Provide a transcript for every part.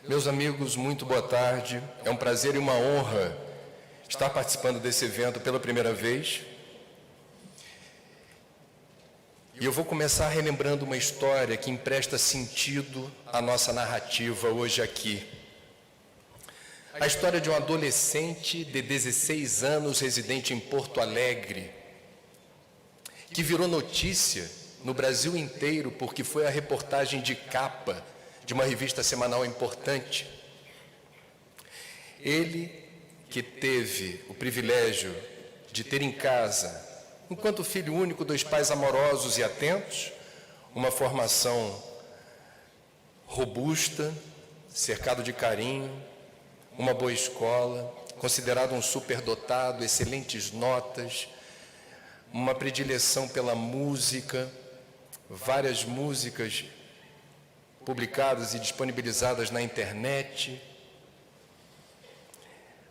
Meus amigos, muito boa tarde. É um prazer e uma honra estar participando desse evento pela primeira vez. E eu vou começar relembrando uma história que empresta sentido à nossa narrativa hoje aqui. A história de um adolescente de 16 anos, residente em Porto Alegre, que virou notícia no Brasil inteiro porque foi a reportagem de capa de uma revista semanal importante. Ele, que teve o privilégio de ter em casa, enquanto filho único, dois pais amorosos e atentos, uma formação robusta, cercado de carinho, uma boa escola, considerado um superdotado, excelentes notas, uma predileção pela música, várias músicas publicadas e disponibilizadas na internet.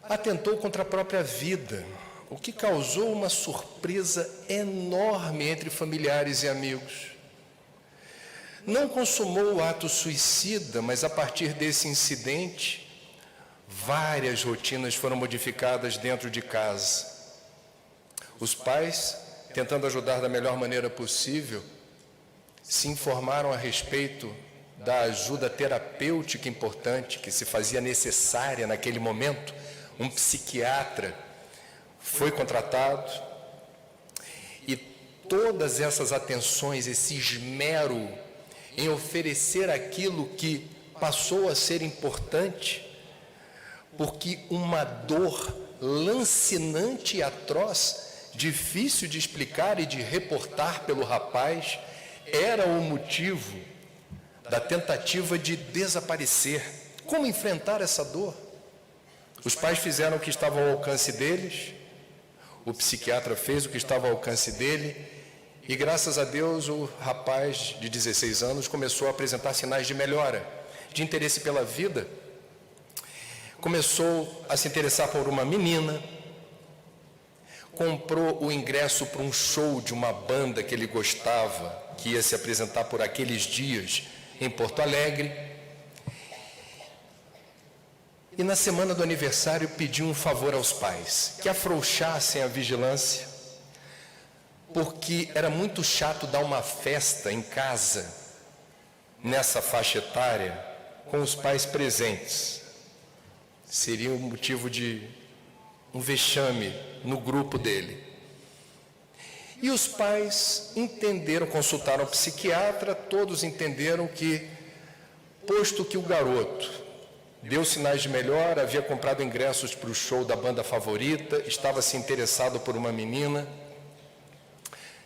Atentou contra a própria vida, o que causou uma surpresa enorme entre familiares e amigos. Não consumou o ato suicida, mas a partir desse incidente, várias rotinas foram modificadas dentro de casa. Os pais, tentando ajudar da melhor maneira possível, se informaram a respeito da ajuda terapêutica importante que se fazia necessária naquele momento. Um psiquiatra foi contratado e todas essas atenções, esse esmero em oferecer aquilo que passou a ser importante, porque uma dor lancinante e atroz, difícil de explicar e de reportar pelo rapaz, era o motivo da tentativa de desaparecer. Como enfrentar essa dor? Os pais fizeram o que estava ao alcance deles, o psiquiatra fez o que estava ao alcance dele, e graças a Deus o rapaz de 16 anos começou a apresentar sinais de melhora, de interesse pela vida. Começou a se interessar por uma menina, comprou o ingresso para um show de uma banda que ele gostava, que ia se apresentar por aqueles dias em Porto Alegre. E na semana do aniversário pediu um favor aos pais, que afrouxassem a vigilância, porque era muito chato dar uma festa em casa, nessa faixa etária, com os pais presentes. Seria um motivo de um vexame no grupo dele. E os pais entenderam, consultaram o psiquiatra, todos entenderam que, posto que o garoto deu sinais de melhora, havia comprado ingressos para o show da banda favorita, estava se interessado por uma menina,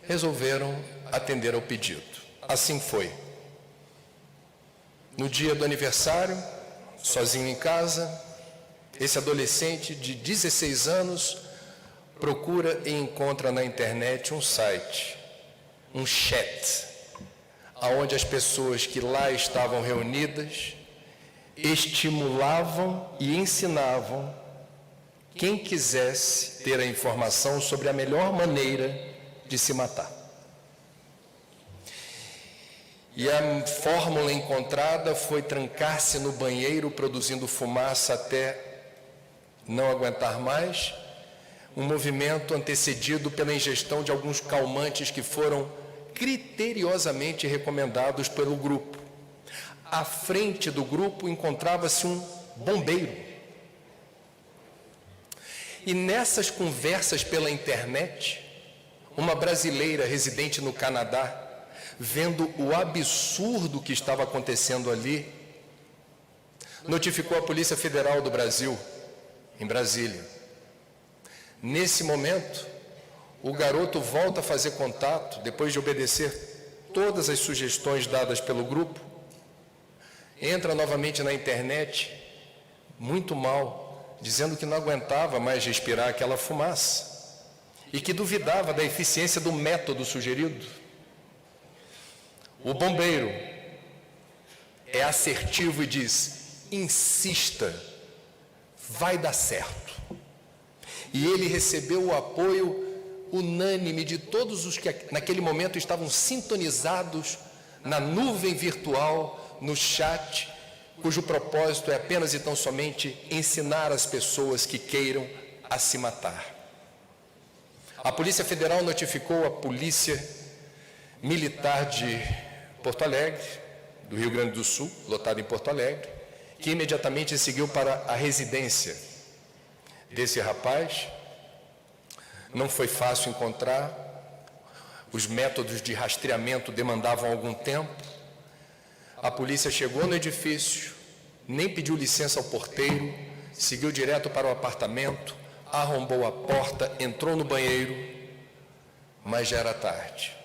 resolveram atender ao pedido. Assim foi. No dia do aniversário, sozinho em casa, esse adolescente de 16 anos procura e encontra na internet um site, um chat, onde as pessoas que lá estavam reunidas estimulavam e ensinavam quem quisesse ter a informação sobre a melhor maneira de se matar. E a fórmula encontrada foi trancar-se no banheiro, produzindo fumaça até não aguentar mais, um movimento antecedido pela ingestão de alguns calmantes que foram criteriosamente recomendados pelo grupo. À frente do grupo encontrava-se um bombeiro. E nessas conversas pela internet, uma brasileira residente no Canadá, vendo o absurdo que estava acontecendo ali, notificou a Polícia Federal do Brasil, em Brasília. Nesse momento, o garoto volta a fazer contato, depois de obedecer todas as sugestões dadas pelo grupo, entra novamente na internet, muito mal, dizendo que não aguentava mais respirar aquela fumaça e que duvidava da eficiência do método sugerido. O bombeiro é assertivo e diz: insista, vai dar certo. E ele recebeu o apoio unânime de todos os que naquele momento estavam sintonizados na nuvem virtual, no chat, cujo propósito é apenas e tão somente ensinar as pessoas que queiram a se matar. A Polícia Federal notificou a Polícia Militar de Porto Alegre, do Rio Grande do Sul, lotada em Porto Alegre, que imediatamente seguiu para a residência desse rapaz. Não foi fácil encontrar, os métodos de rastreamento demandavam algum tempo. A polícia chegou no edifício, nem pediu licença ao porteiro, seguiu direto para o apartamento, arrombou a porta, entrou no banheiro, mas já era tarde.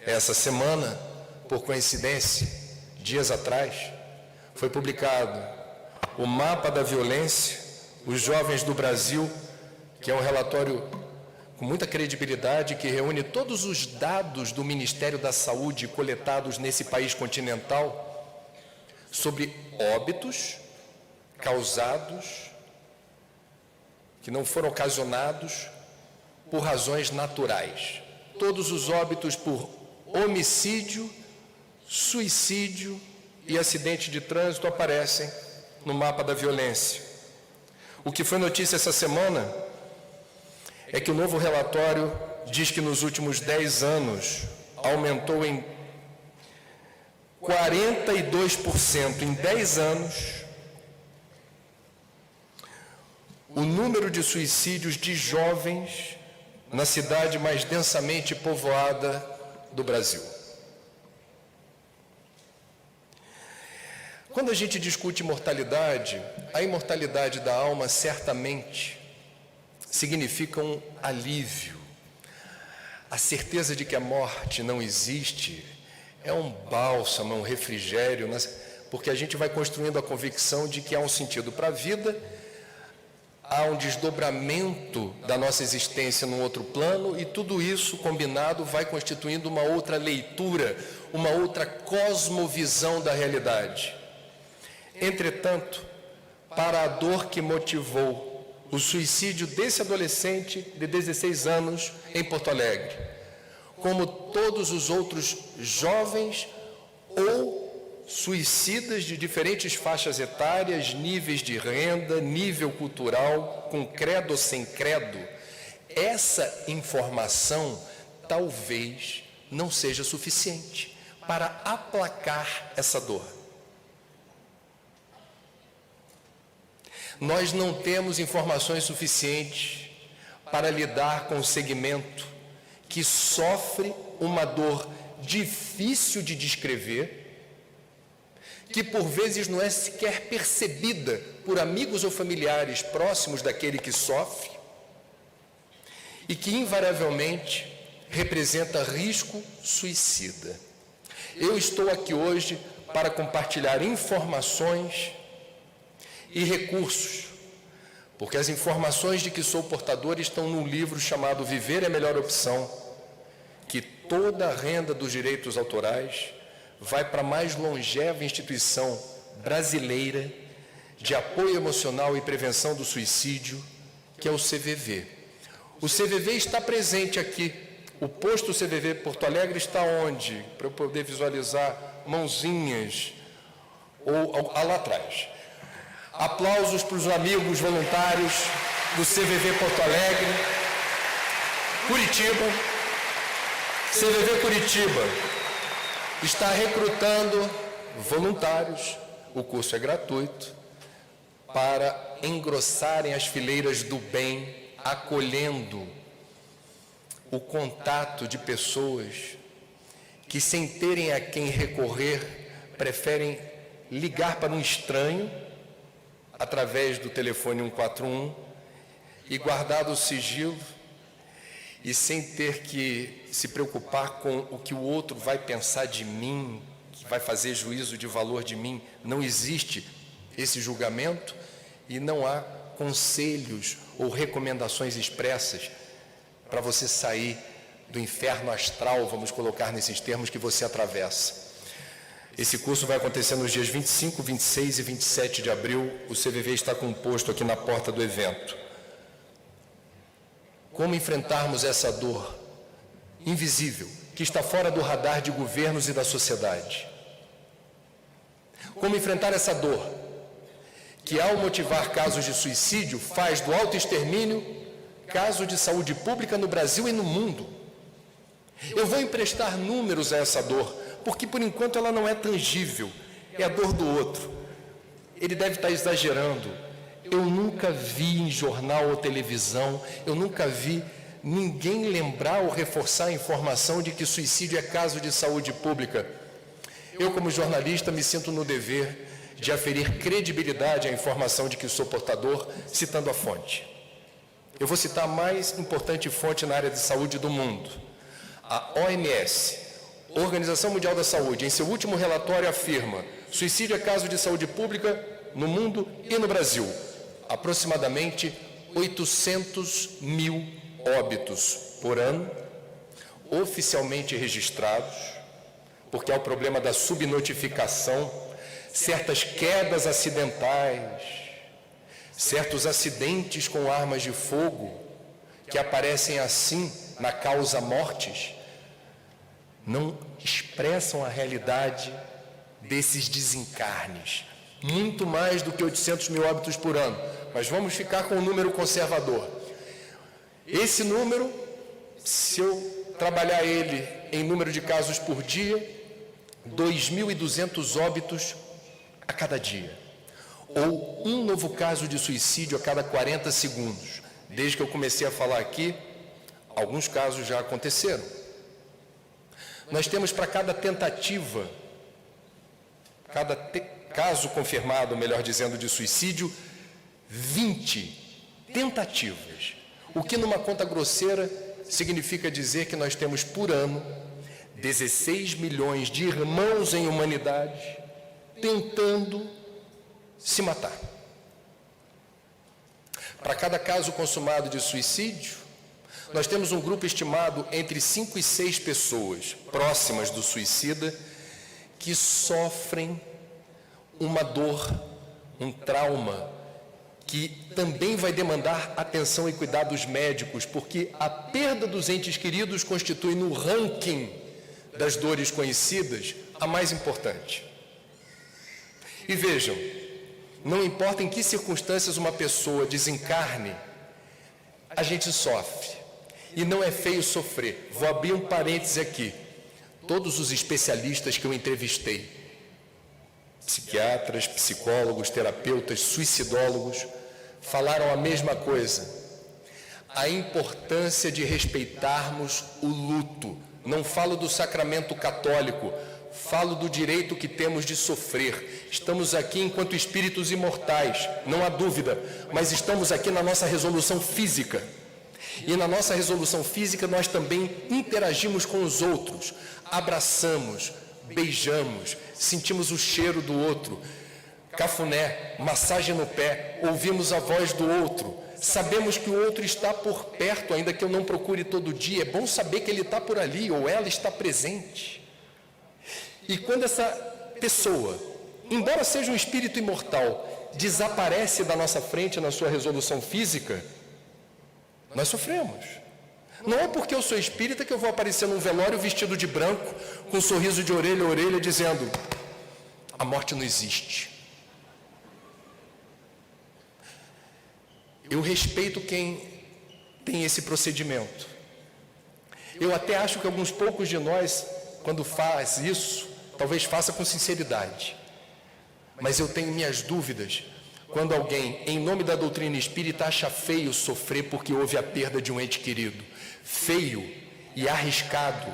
Essa semana, por coincidência, dias atrás, foi publicado o Mapa da Violência, os Jovens do Brasil, que é um relatório com muita credibilidade, que reúne todos os dados do Ministério da Saúde coletados nesse país continental sobre óbitos causados, que não foram ocasionados por razões naturais. Todos os óbitos por homicídio, suicídio e acidente de trânsito aparecem no Mapa da Violência. O que foi notícia essa semana é que o novo relatório diz que nos últimos 10 anos aumentou em 42%, em 10 anos, o número de suicídios de jovens na cidade mais densamente povoada do Brasil. Quando a gente discute imortalidade, a imortalidade da alma certamente significa um alívio. A certeza de que a morte não existe é um bálsamo, um refrigério, porque a gente vai construindo a convicção de que há um sentido para a vida, há um desdobramento da nossa existência num outro plano, e tudo isso combinado vai constituindo uma outra leitura, uma outra cosmovisão da realidade. Entretanto, para a dor que motivou o suicídio desse adolescente de 16 anos em Porto Alegre, como todos os outros jovens ou suicidas de diferentes faixas etárias, níveis de renda, nível cultural, com credo ou sem credo, essa informação talvez não seja suficiente para aplacar essa dor. Nós não temos informações suficientes para lidar com o segmento que sofre uma dor difícil de descrever, que por vezes não é sequer percebida por amigos ou familiares próximos daquele que sofre, e que invariavelmente representa risco suicida. Eu estou aqui hoje para compartilhar informações e recursos, porque as informações de que sou portador estão num livro chamado Viver é a Melhor Opção, que toda a renda dos direitos autorais vai para a mais longeva instituição brasileira de apoio emocional e prevenção do suicídio, que é o CVV. O CVV está presente aqui. O posto CVV Porto Alegre está onde? Para eu poder visualizar mãozinhas, ou lá atrás. Aplausos para os amigos voluntários do CVV Porto Alegre, Curitiba. CVV Curitiba está recrutando voluntários, o curso é gratuito, para engrossarem as fileiras do bem, acolhendo o contato de pessoas que, sem terem a quem recorrer, preferem ligar para um estranho através do telefone 141 e guardar o sigilo, e sem ter que se preocupar com o que o outro vai pensar de mim, que vai fazer juízo de valor de mim. Não existe esse julgamento e não há conselhos ou recomendações expressas para você sair do inferno astral, vamos colocar nesses termos, que você atravessa. Esse curso vai acontecer nos dias 25, 26 e 27 de abril. O CVV está com um posto aqui na porta do evento. Como enfrentarmos essa dor invisível, que está fora do radar de governos e da sociedade? Como enfrentar essa dor, que ao motivar casos de suicídio, faz do autoextermínio caso de saúde pública no Brasil e no mundo. Eu vou emprestar números a essa dor, porque por enquanto ela não é tangível, é a dor do outro. Ele deve estar exagerando. Eu nunca vi em jornal ou televisão, eu nunca vi ninguém lembrar ou reforçar a informação de que suicídio é caso de saúde pública. Eu, como jornalista, me sinto no dever de aferir credibilidade à informação de que sou portador, citando a fonte. Eu vou citar a mais importante fonte na área de saúde do mundo. A OMS, Organização Mundial da Saúde, em seu último relatório afirma: suicídio é caso de saúde pública no mundo e no Brasil. Aproximadamente 800 mil óbitos por ano, oficialmente registrados, porque há o problema da subnotificação, certas quedas acidentais, certos acidentes com armas de fogo, que aparecem assim na causa mortes, não expressam a realidade desses desencarnes. Muito mais do que 800 mil óbitos por ano, mas vamos ficar com um número conservador. Esse número, se eu trabalhar ele em número de casos por dia, 2.200 óbitos a cada dia, ou um novo caso de suicídio a cada 40 segundos. Desde que eu comecei a falar aqui, alguns casos já aconteceram. Nós temos para cada tentativa, caso confirmado, melhor dizendo, de suicídio, 20 tentativas. O que numa conta grosseira significa dizer que nós temos por ano 16 milhões de irmãos em humanidade tentando se matar. Para cada caso consumado de suicídio, nós temos um grupo estimado entre 5 e 6 pessoas próximas do suicida que sofrem uma dor, um trauma, que também vai demandar atenção e cuidados médicos, porque a perda dos entes queridos constitui no ranking das dores conhecidas a mais importante. E vejam, não importa em que circunstâncias uma pessoa desencarne, a gente sofre. E não é feio sofrer. Vou abrir um parêntese aqui. Todos os especialistas que eu entrevistei, psiquiatras, psicólogos, terapeutas, suicidólogos, falaram a mesma coisa. A importância de respeitarmos o luto. Não falo do sacramento católico, falo do direito que temos de sofrer. Estamos aqui enquanto espíritos imortais, não há dúvida, mas estamos aqui na nossa resolução física. E na nossa resolução física nós também interagimos com os outros, abraçamos, beijamos, sentimos o cheiro do outro, cafuné, massagem no pé, ouvimos a voz do outro, sabemos que o outro está por perto, ainda que eu não procure todo dia, é bom saber que ele está por ali ou ela está presente. E quando essa pessoa, embora seja um espírito imortal, desaparece da nossa frente na sua resolução física, nós sofremos. Não é porque eu sou espírita que eu vou aparecer num velório vestido de branco, com um sorriso de orelha a orelha, dizendo: a morte não existe. Eu respeito quem tem esse procedimento. Eu até acho que alguns poucos de nós, quando faz isso, talvez faça com sinceridade. Mas eu tenho minhas dúvidas quando alguém, em nome da doutrina espírita, acha feio sofrer porque houve a perda de um ente querido. Feio e arriscado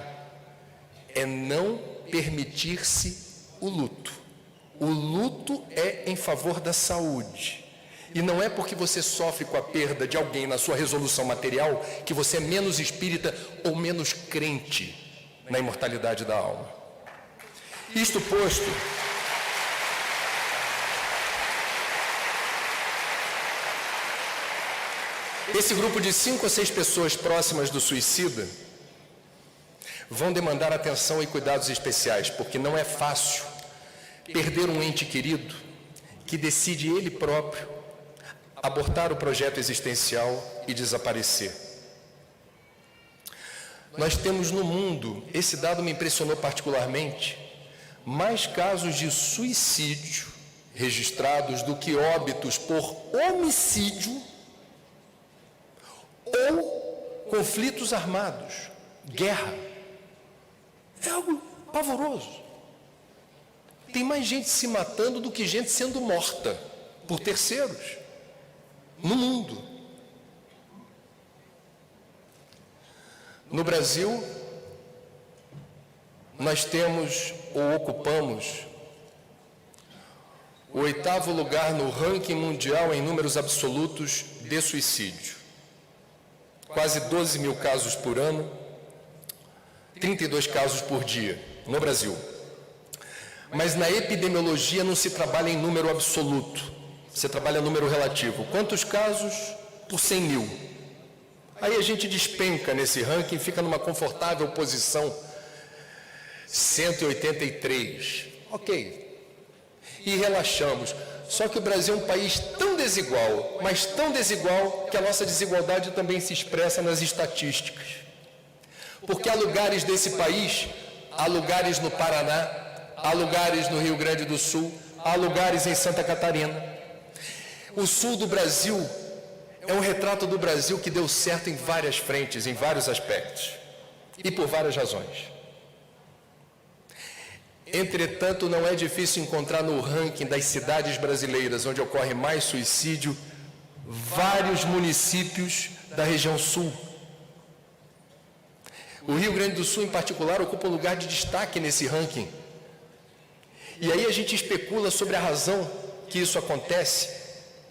é não permitir-se o luto. O luto é em favor da saúde. E não é porque você sofre com a perda de alguém na sua resolução material que você é menos espírita ou menos crente na imortalidade da alma. Isto posto, esse grupo de 5 a 6 pessoas próximas do suicida vão demandar atenção e cuidados especiais, porque não é fácil perder um ente querido que decide ele próprio abortar o projeto existencial e desaparecer. Nós temos no mundo, esse dado me impressionou particularmente, mais casos de suicídio registrados do que óbitos por homicídio ou conflitos armados, guerra. É algo pavoroso. Tem mais gente se matando do que gente sendo morta por terceiros no mundo. No Brasil, nós temos ou ocupamos o 8º lugar no ranking mundial em números absolutos de suicídio. Quase 12 mil casos por ano, 32 casos por dia no Brasil. Mas na epidemiologia não se trabalha em número absoluto, você trabalha em número relativo. Quantos casos por 100 mil? Aí a gente despenca nesse ranking, fica numa confortável posição 183. Ok. E relaxamos. Só que o Brasil é um país tão desigual, mas tão desigual, que a nossa desigualdade também se expressa nas estatísticas. Porque há lugares desse país, há lugares no Paraná, há lugares no Rio Grande do Sul, há lugares em Santa Catarina. O sul do Brasil é um retrato do Brasil que deu certo em várias frentes, em vários aspectos, e por várias razões. Entretanto, não é difícil encontrar no ranking das cidades brasileiras onde ocorre mais suicídio, vários municípios da região sul. O Rio Grande do Sul, em particular, ocupa um lugar de destaque nesse ranking. E aí a gente especula sobre a razão que isso acontece.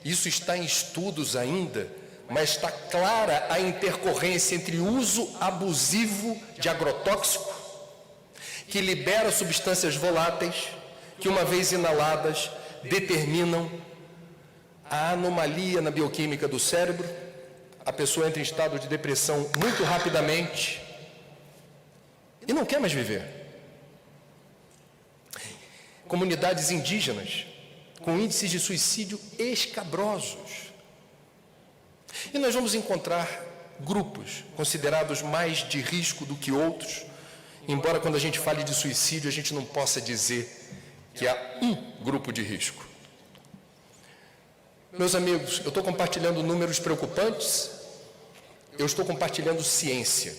Isso está em estudos ainda, mas está clara a intercorrência entre uso abusivo de agrotóxico, que libera substâncias voláteis, que uma vez inaladas, determinam a anomalia na bioquímica do cérebro, a pessoa entra em estado de depressão muito rapidamente e não quer mais viver. Comunidades indígenas com índices de suicídio escabrosos. E nós vamos encontrar grupos considerados mais de risco do que outros, embora quando a gente fale de suicídio a gente não possa dizer que há um grupo de risco. Meus amigos, eu estou compartilhando números preocupantes, eu estou compartilhando ciência.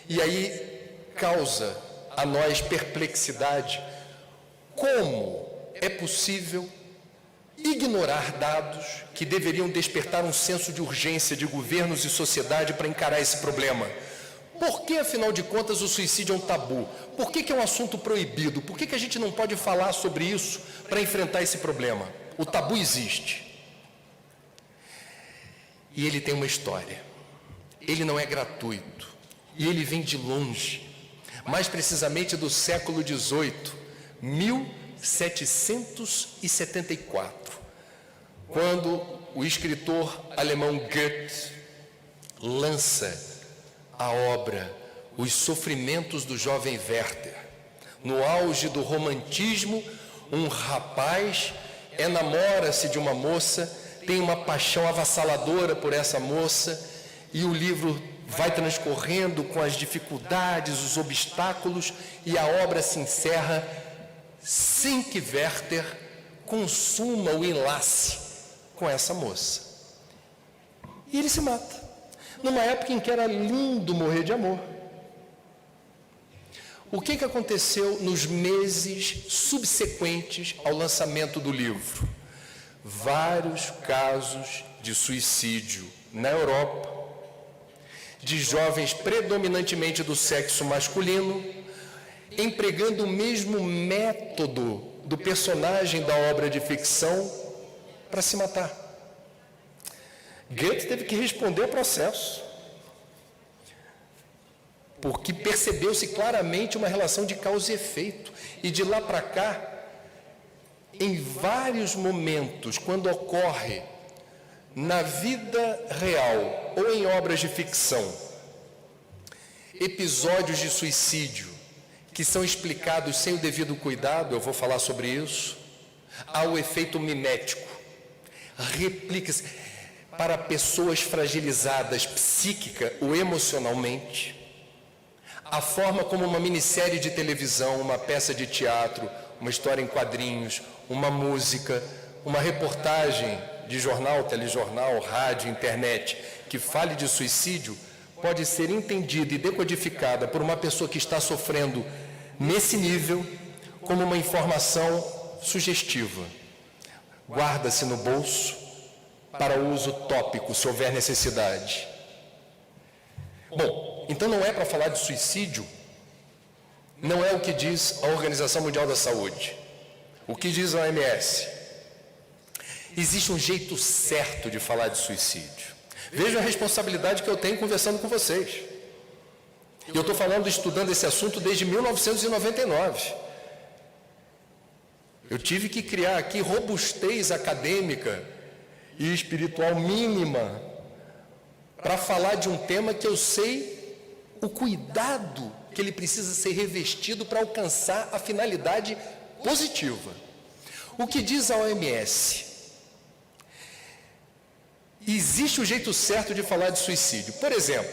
E aí causa a nós perplexidade. Como é possível ignorar dados que deveriam despertar um senso de urgência de governos e sociedade para encarar esse problema? Por que, afinal de contas, o suicídio é um tabu? Por que é um assunto proibido? Por que a gente não pode falar sobre isso para enfrentar esse problema? O tabu existe. E ele tem uma história. Ele não é gratuito. E ele vem de longe. Mais precisamente do século XVIII, 1774, quando o escritor alemão Goethe lança a obra Os Sofrimentos do Jovem Werther. No auge do romantismo, um rapaz enamora-se de uma moça, tem uma paixão avassaladora por essa moça, e o livro vai transcorrendo com as dificuldades, os obstáculos, e a obra se encerra sem que Werther consuma o enlace com essa moça. E ele se mata, numa época em que era lindo morrer de amor. O que aconteceu nos meses subsequentes ao lançamento do livro? Vários casos de suicídio na Europa, de jovens predominantemente do sexo masculino, empregando o mesmo método do personagem da obra de ficção para se matar. Goethe teve que responder ao processo, porque percebeu-se claramente uma relação de causa e efeito. E de lá para cá, em vários momentos, quando ocorre na vida real ou em obras de ficção, episódios de suicídio que são explicados sem o devido cuidado, eu vou falar sobre isso, há o efeito mimético, replica-se para pessoas fragilizadas psíquica ou emocionalmente. A forma como uma minissérie de televisão, uma peça de teatro, uma história em quadrinhos, uma música, uma reportagem de jornal, telejornal, rádio, internet, que fale de suicídio, pode ser entendida e decodificada por uma pessoa que está sofrendo nesse nível como uma informação sugestiva. Guarda-se no bolso para uso tópico, se houver necessidade. Bom, então não é para falar de suicídio, não é o que diz a Organização Mundial da Saúde. O que diz a OMS? Existe um jeito certo de falar de suicídio. Veja a responsabilidade que eu tenho conversando com vocês. Eu estou falando, estudando esse assunto desde 1999. Eu tive que criar aqui robustez acadêmica e espiritual mínima para falar de um tema que eu sei o cuidado que ele precisa ser revestido para alcançar a finalidade positiva. O que diz a OMS? Existe o jeito certo de falar de suicídio. Por exemplo,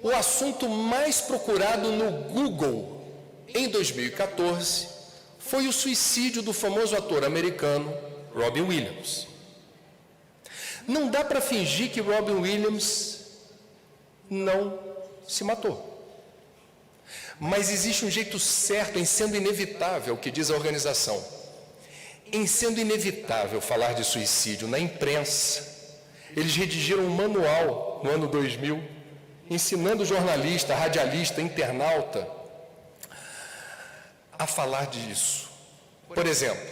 o assunto mais procurado no Google em 2014 foi o suicídio do famoso ator americano Robin Williams. Não dá para fingir que Robin Williams não se matou. Mas existe um jeito certo, em sendo inevitável, o que diz a organização, em sendo inevitável falar de suicídio na imprensa. Eles redigiram um manual no ano 2000, ensinando o jornalista, radialista, internauta a falar disso. Por exemplo,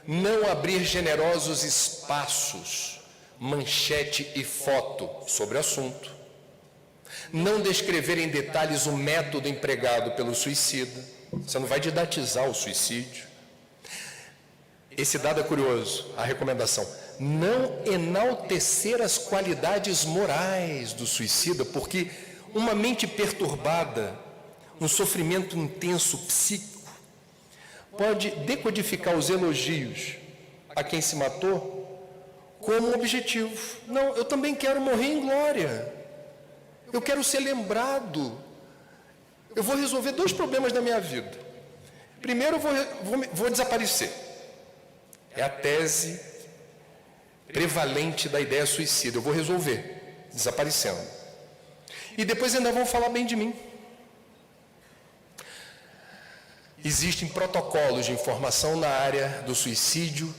não abrir generosos espaços, manchete e foto sobre o assunto. Não descrever em detalhes o método empregado pelo suicida. Você não vai didatizar o suicídio. Esse dado é curioso, a recomendação. Não enaltecer as qualidades morais do suicida, porque uma mente perturbada, um sofrimento intenso psíquico, pode decodificar os elogios a quem se matou como objetivo. Não, eu também quero morrer em glória. Eu quero ser lembrado. Eu vou resolver 2 problemas da minha vida. Primeiro, eu vou desaparecer. É a tese prevalente da ideia suicida. Eu vou resolver, desaparecendo. E depois ainda vão falar bem de mim. Existem protocolos de informação na área do suicídio,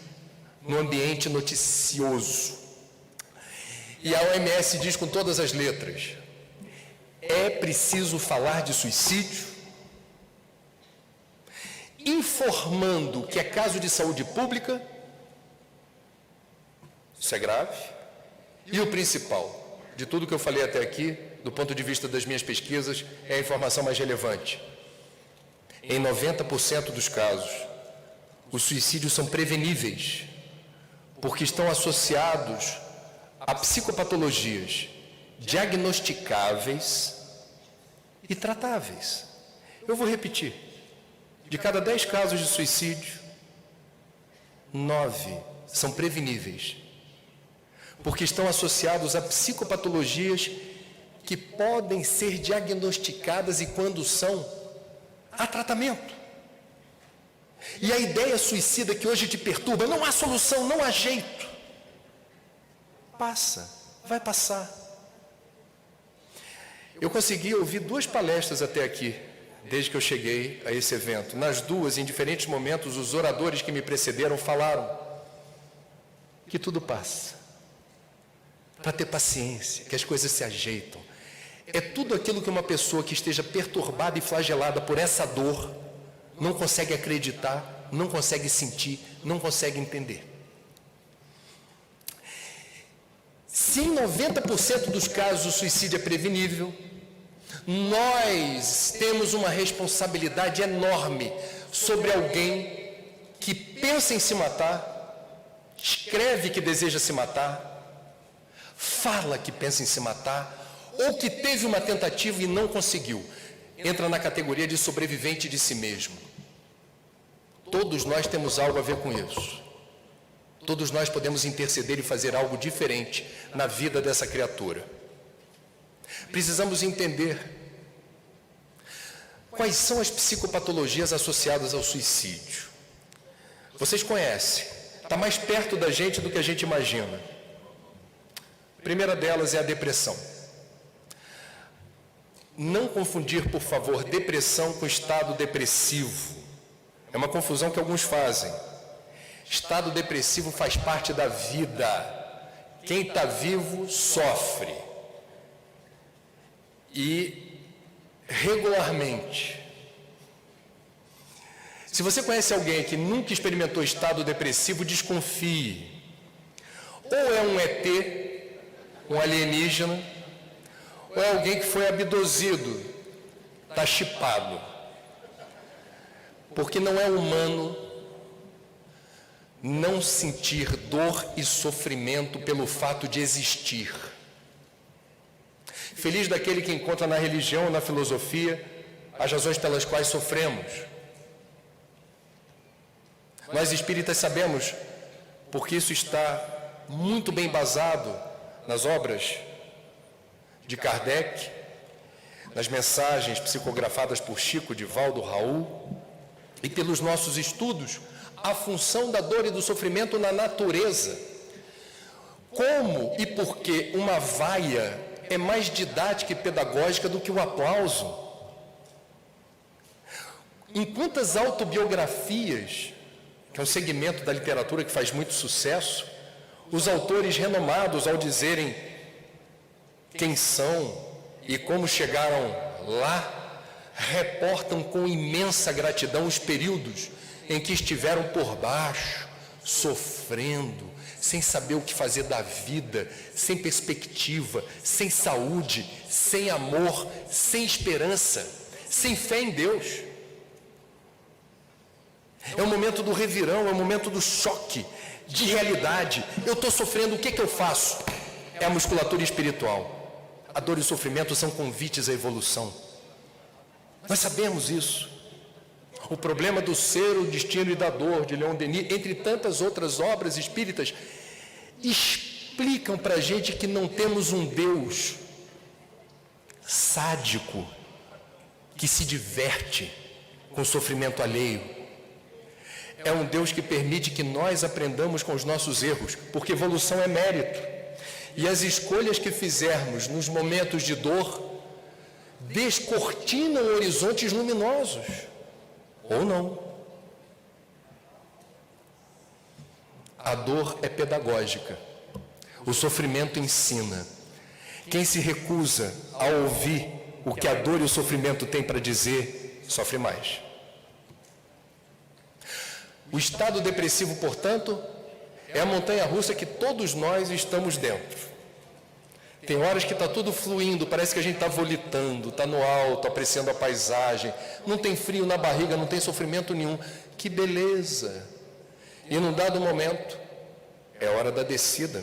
no ambiente noticioso. E a OMS diz com todas as letras: é preciso falar de suicídio, informando que é caso de saúde pública, isso é grave, e o principal, de tudo que eu falei até aqui, do ponto de vista das minhas pesquisas, é a informação mais relevante. Em 90% dos casos, os suicídios são preveníveis, porque estão associados a psicopatologias diagnosticáveis e tratáveis. Eu vou repetir. De cada 10 casos de suicídio, 9 são preveníveis, porque estão associados a psicopatologias que podem ser diagnosticadas e, quando são, há tratamento. E a ideia suicida que hoje te perturba, não há solução, não há jeito. Passa, vai passar. Eu consegui ouvir 2 palestras até aqui, desde que eu cheguei a esse evento. Nas 2, em diferentes momentos, os oradores que me precederam falaram que tudo passa. Para ter paciência, que as coisas se ajeitam. É tudo aquilo que uma pessoa que esteja perturbada e flagelada por essa dor não consegue acreditar, não consegue sentir, não consegue entender. Se em 90% dos casos o suicídio é prevenível, nós temos uma responsabilidade enorme sobre alguém que pensa em se matar, escreve que deseja se matar, fala que pensa em se matar, ou que teve uma tentativa e não conseguiu. Entra na categoria de sobrevivente de si mesmo. Todos nós temos algo a ver com isso. Todos nós podemos interceder e fazer algo diferente na vida dessa criatura. Precisamos entender Quais são as psicopatologias associadas ao suicídio? Vocês conhecem, está mais perto da gente do que a gente imagina. A primeira delas é a depressão. Não confundir, por favor, depressão com estado depressivo. É uma confusão que alguns fazem. Estado depressivo faz parte da vida. Quem está vivo sofre. E regularmente. Se você conhece alguém que nunca experimentou estado depressivo, desconfie. Ou é um ET, um alienígena, ou é alguém que foi abduzido, está chipado. Porque não é humano não sentir dor e sofrimento pelo fato de existir. Feliz daquele que encontra na religião ou na filosofia as razões pelas quais sofremos. Nós espíritas sabemos, porque isso está muito bem embasado nas obras de Kardec, nas mensagens psicografadas por Chico, Divaldo, Raul, e pelos nossos estudos, a função da dor e do sofrimento na natureza. Como e por que uma vaia é mais didática e pedagógica do que o aplauso? Em quantas autobiografias, que é um segmento da literatura que faz muito sucesso, os autores renomados, ao dizerem quem são e como chegaram lá, reportam com imensa gratidão os períodos em que estiveram por baixo, sofrendo, sem saber o que fazer da vida, sem perspectiva, sem saúde, sem amor, sem esperança, sem fé em Deus. É o momento do revirão, é o momento do choque de realidade. Eu estou sofrendo, o que eu faço? É a musculatura espiritual. A dor e o sofrimento são convites à evolução. Nós sabemos isso. O problema do ser, o destino e da dor, de Leon Denis, entre tantas outras obras espíritas, explicam para a gente que não temos um Deus sádico, que se diverte com o sofrimento alheio. É um Deus que permite que nós aprendamos com os nossos erros, porque evolução é mérito. E as escolhas que fizermos nos momentos de dor descortinam horizontes luminosos. Ou não. A dor é pedagógica. O sofrimento ensina. Quem se recusa a ouvir o que a dor e o sofrimento têm para dizer, sofre mais. O estado depressivo, portanto, é a montanha-russa que todos nós estamos dentro. Tem horas que está tudo fluindo, parece que a gente está volitando, está no alto, apreciando a paisagem, não tem frio na barriga, não tem sofrimento nenhum. Que beleza! E num dado momento, é hora da descida.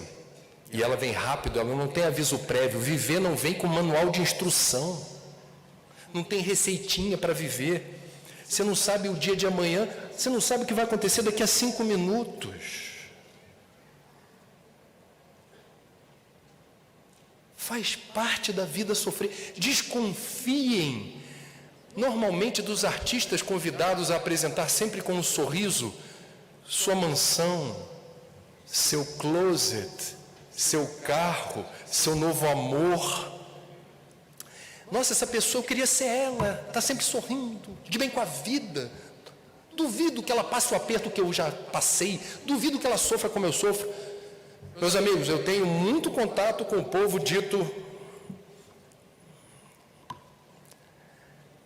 E ela vem rápido, ela não tem aviso prévio. Viver não vem com manual de instrução. Não tem receitinha para viver. Você não sabe o dia de amanhã, você não sabe o que vai acontecer daqui a 5 minutos. Faz parte da vida sofrer. Desconfiem, normalmente, dos artistas convidados a apresentar sempre com um sorriso sua mansão, seu closet, seu carro, seu novo amor. Nossa, essa pessoa, eu queria ser ela, está sempre sorrindo, de bem com a vida. Duvido que ela passe o aperto que eu já passei, duvido que ela sofra como eu sofro. Meus amigos, eu tenho muito contato com o povo dito,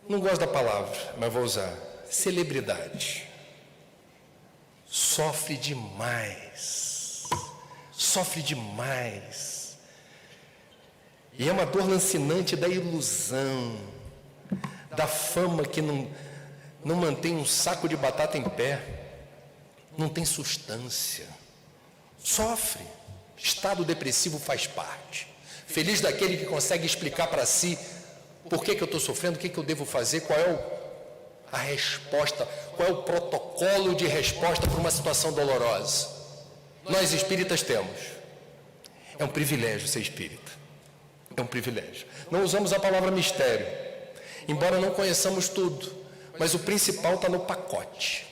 não gosto da palavra, mas vou usar, celebridade. Sofre demais. Sofre demais. E é uma dor lancinante da ilusão, da fama que não mantém um saco de batata em pé, não tem substância. Sofre. Estado depressivo faz parte. Feliz daquele que consegue explicar para si por que eu estou sofrendo, o que eu devo fazer, qual é a resposta, qual é o protocolo de resposta para uma situação dolorosa. Nós espíritas temos. É um privilégio ser espírita. É um privilégio. Não usamos a palavra mistério. embora não conheçamos tudo, mas o principal está no pacote.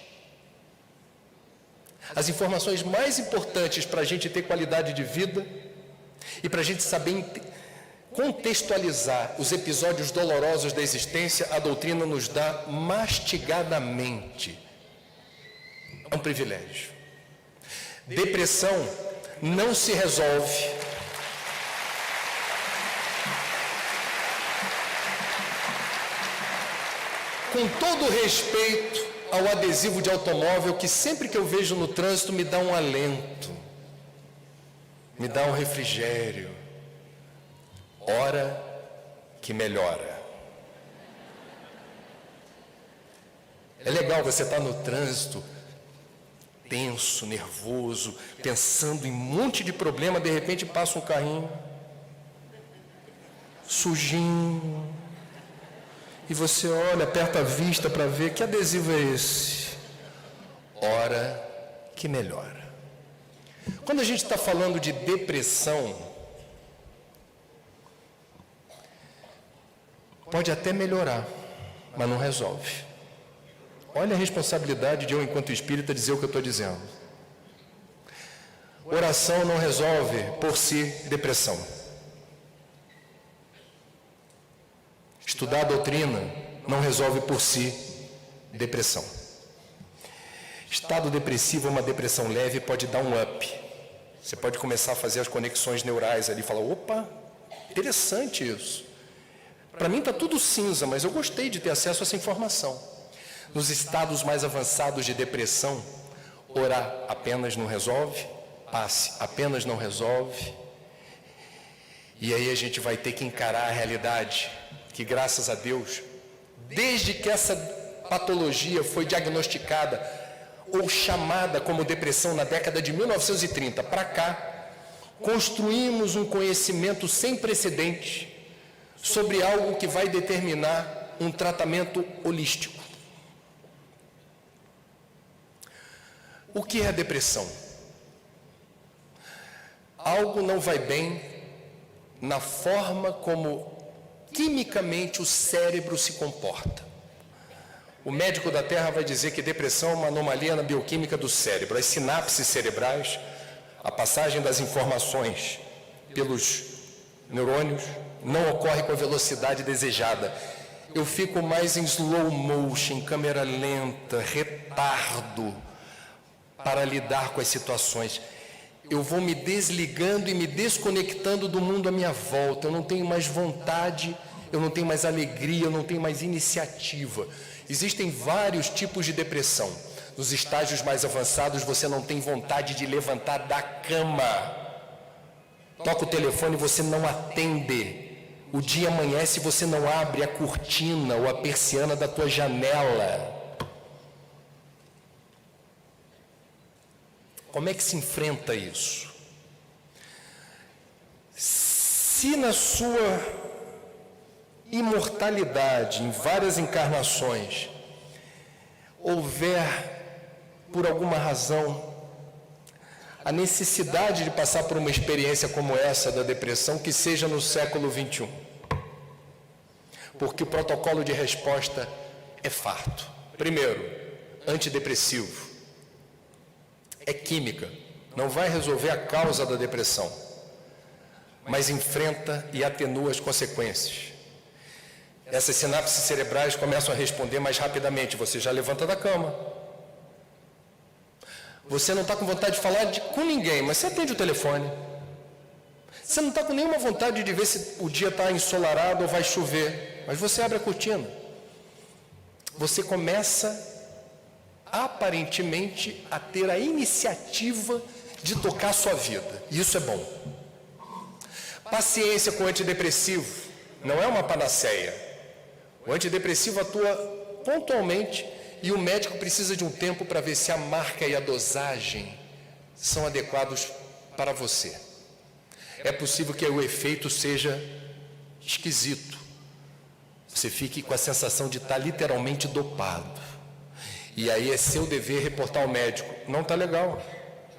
As informações mais importantes para a gente ter qualidade de vida e para a gente saber contextualizar os episódios dolorosos da existência, a doutrina nos dá mastigadamente. É um privilégio. Depressão não se resolve com todo respeito ao adesivo de automóvel que sempre que eu vejo no trânsito me dá um alento, me dá um refrigério. Hora que melhora. É legal você estar no trânsito, tenso, nervoso, pensando em um monte de problema, de repente passa um carrinho sujinho, e você olha, aperta a vista para ver que adesivo é esse. Hora que melhora. Quando a gente está falando de depressão, pode até melhorar, mas não resolve. Olha a responsabilidade de eu, enquanto espírita, dizer o que eu estou dizendo. Oração não resolve por si depressão. Estudar a doutrina não resolve por si depressão. Estado depressivo é uma depressão leve, pode dar um up. Você pode começar a fazer as conexões neurais ali e falar, opa, interessante isso. Para mim está tudo cinza, mas eu gostei de ter acesso a essa informação. Nos estados mais avançados de depressão, orar apenas não resolve, passe apenas não resolve. E aí a gente vai ter que encarar a realidade que, graças a Deus, desde que essa patologia foi diagnosticada ou chamada como depressão na década de 1930 para cá, construímos um conhecimento sem precedentes sobre algo que vai determinar um tratamento holístico. O que é a depressão? Algo não vai bem na forma como quimicamente o cérebro se comporta. O médico da Terra vai dizer que depressão é uma anomalia na bioquímica do cérebro. As sinapses cerebrais, a passagem das informações pelos neurônios, não ocorre com a velocidade desejada. Eu fico mais em slow motion, em câmera lenta, retardo, para lidar com as situações. Eu vou me desligando e me desconectando do mundo à minha volta. Eu não tenho mais vontade, eu não tenho mais alegria, eu não tenho mais iniciativa. Existem vários tipos de depressão. Nos estágios mais avançados, você não tem vontade de levantar da cama. Toca o telefone e você não atende. O dia amanhece e você não abre a cortina ou a persiana da tua janela. Como é que se enfrenta isso? Se na sua imortalidade, em várias encarnações, houver, por alguma razão, a necessidade de passar por uma experiência como essa da depressão, que seja no século XXI. Porque o protocolo de resposta é farto. Primeiro, antidepressivo. É química. Não vai resolver a causa da depressão, mas enfrenta e atenua as consequências. Essas sinapses cerebrais começam a responder mais rapidamente. Você já levanta da cama. Você não está com vontade de falar com ninguém, mas você atende o telefone. Você não está com nenhuma vontade de ver se o dia está ensolarado ou vai chover, mas você abre a cortina. Você começa, aparentemente, a ter a iniciativa de tocar a sua vida. E isso é bom. Paciência com o antidepressivo não é uma panaceia. O antidepressivo atua pontualmente e o médico precisa de um tempo para ver se a marca e a dosagem são adequados para você. É possível que o efeito seja esquisito. Você fique com a sensação de estar literalmente dopado. E aí é seu dever reportar ao médico. Não está legal.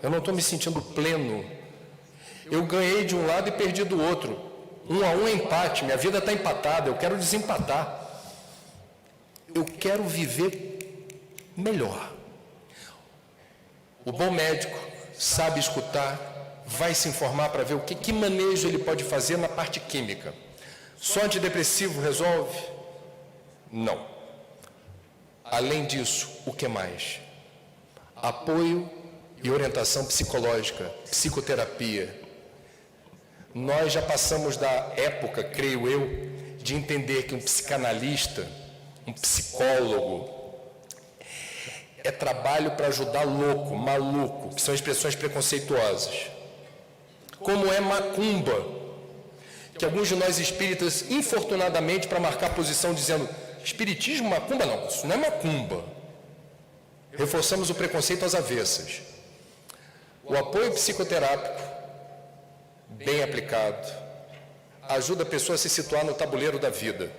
Eu não estou me sentindo pleno. Eu ganhei de um lado e perdi do outro. 1-1 é empate. Minha vida está empatada. Eu quero desempatar. eu quero viver melhor. O bom médico sabe escutar, vai se informar para ver o que manejo ele pode fazer na parte química. Só antidepressivo resolve? Não. Além disso, o que mais? Apoio e orientação psicológica, psicoterapia. Nós já passamos da época, creio eu, de entender que um psicanalista, um psicólogo, é trabalho para ajudar louco, maluco, que são expressões preconceituosas. Como é macumba, que alguns de nós espíritas, infortunadamente, para marcar posição, dizendo, espiritismo, macumba, não, isso não é macumba. Reforçamos o preconceito às avessas. O apoio psicoterápico, bem aplicado, ajuda a pessoa a se situar no tabuleiro da vida.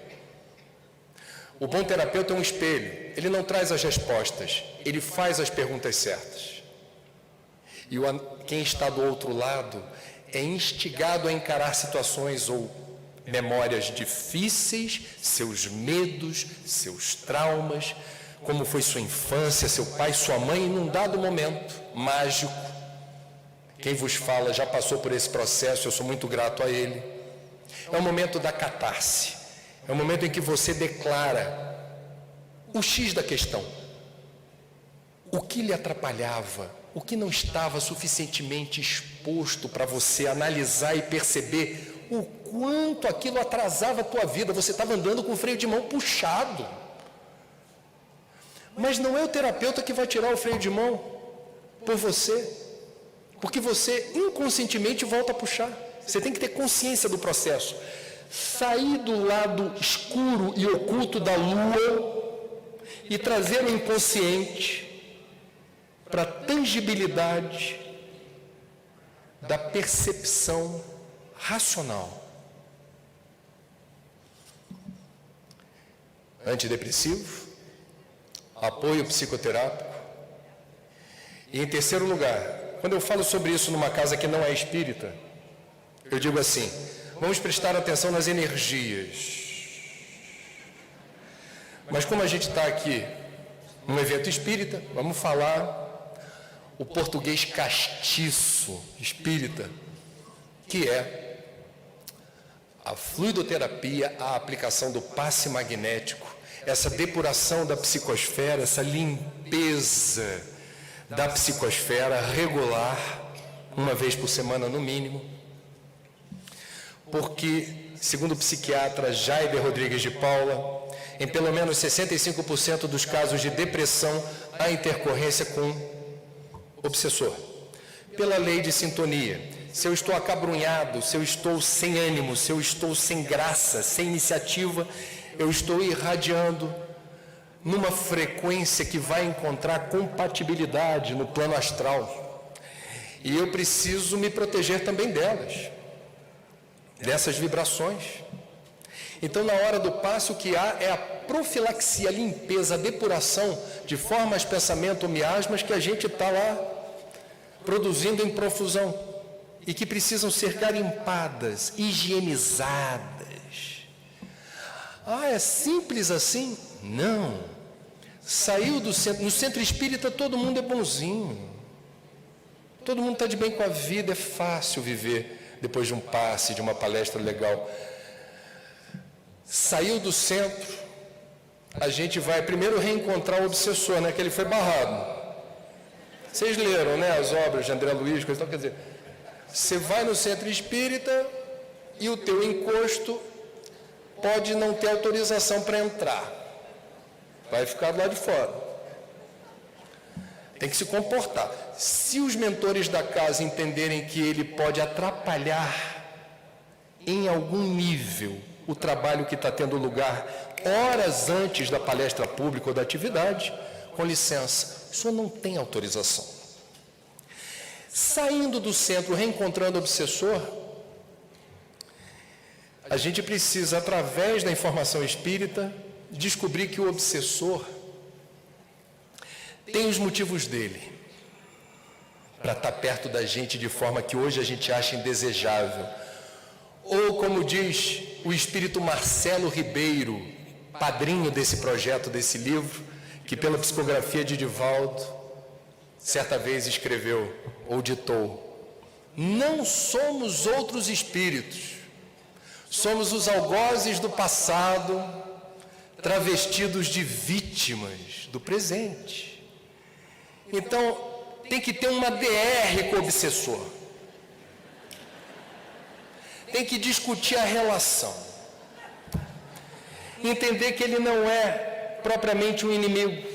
O bom terapeuta é um espelho, ele não traz as respostas, ele faz as perguntas certas. E quem está do outro lado é instigado a encarar situações ou memórias difíceis, seus medos, seus traumas, como foi sua infância, seu pai, sua mãe, em um dado momento mágico. Quem vos fala já passou por esse processo, eu sou muito grato a ele. É o momento da catarse, é o momento em que você declara o X da questão. O que lhe atrapalhava, o que não estava suficientemente exposto para você analisar e perceber o quanto aquilo atrasava a tua vida. Você estava andando com o freio de mão puxado. Mas não é o terapeuta que vai tirar o freio de mão por você, porque você inconscientemente volta a puxar. Você tem que ter consciência do processo. Sair do lado escuro e oculto da lua e trazer o inconsciente para a tangibilidade da percepção racional. Antidepressivo, apoio psicoterápico. E em terceiro lugar, quando eu falo sobre isso numa casa que não é espírita, eu digo assim, vamos prestar atenção nas energias. Mas como a gente está aqui num evento espírita, vamos falar o português castiço espírita, que é a fluidoterapia, a aplicação do passe magnético, essa depuração da psicosfera, essa limpeza da psicosfera regular, uma vez por semana no mínimo, porque, segundo o psiquiatra Jaiber Rodrigues de Paula, em pelo menos 65% dos casos de depressão há intercorrência com obsessor. Pela lei de sintonia, se eu estou acabrunhado, se eu estou sem ânimo, se eu estou sem graça, sem iniciativa, eu estou irradiando numa frequência que vai encontrar compatibilidade no plano astral. E eu preciso me proteger também delas, dessas vibrações. Então, na hora do passe, o que há é a profilaxia, a limpeza, a depuração de formas, pensamento ou miasmas que a gente está lá produzindo em profusão e que precisam ser garimpadas, higienizadas. Ah, é simples assim? Não. Saiu do centro, no centro espírita todo mundo é bonzinho. Todo mundo está de bem com a vida, é fácil viver depois de um passe, de uma palestra legal. Saiu do centro, a gente vai primeiro reencontrar o obsessor, né? Que ele foi barrado. Vocês leram, né? As obras de André Luiz, coisa, então, quer dizer, você vai no centro espírita e o teu encosto pode não ter autorização para entrar. Vai ficar do lado de fora. Tem que se comportar. Se os mentores da casa entenderem que ele pode atrapalhar em algum nível o trabalho que está tendo lugar horas antes da palestra pública ou da atividade, com licença, o senhor não tem autorização. Saindo do centro, reencontrando o obsessor, a gente precisa, através da informação espírita, descobrir que o obsessor tem os motivos dele para estar perto da gente de forma que hoje a gente acha indesejável. Ou, como diz o espírito Marcelo Ribeiro, padrinho desse projeto, desse livro, que pela psicografia de Divaldo, certa vez escreveu ou ditou: não somos outros espíritos, somos os algozes do passado, travestidos de vítimas do presente. Então, tem que ter uma DR com o obsessor. Tem que discutir a relação. Entender que ele não é propriamente um inimigo.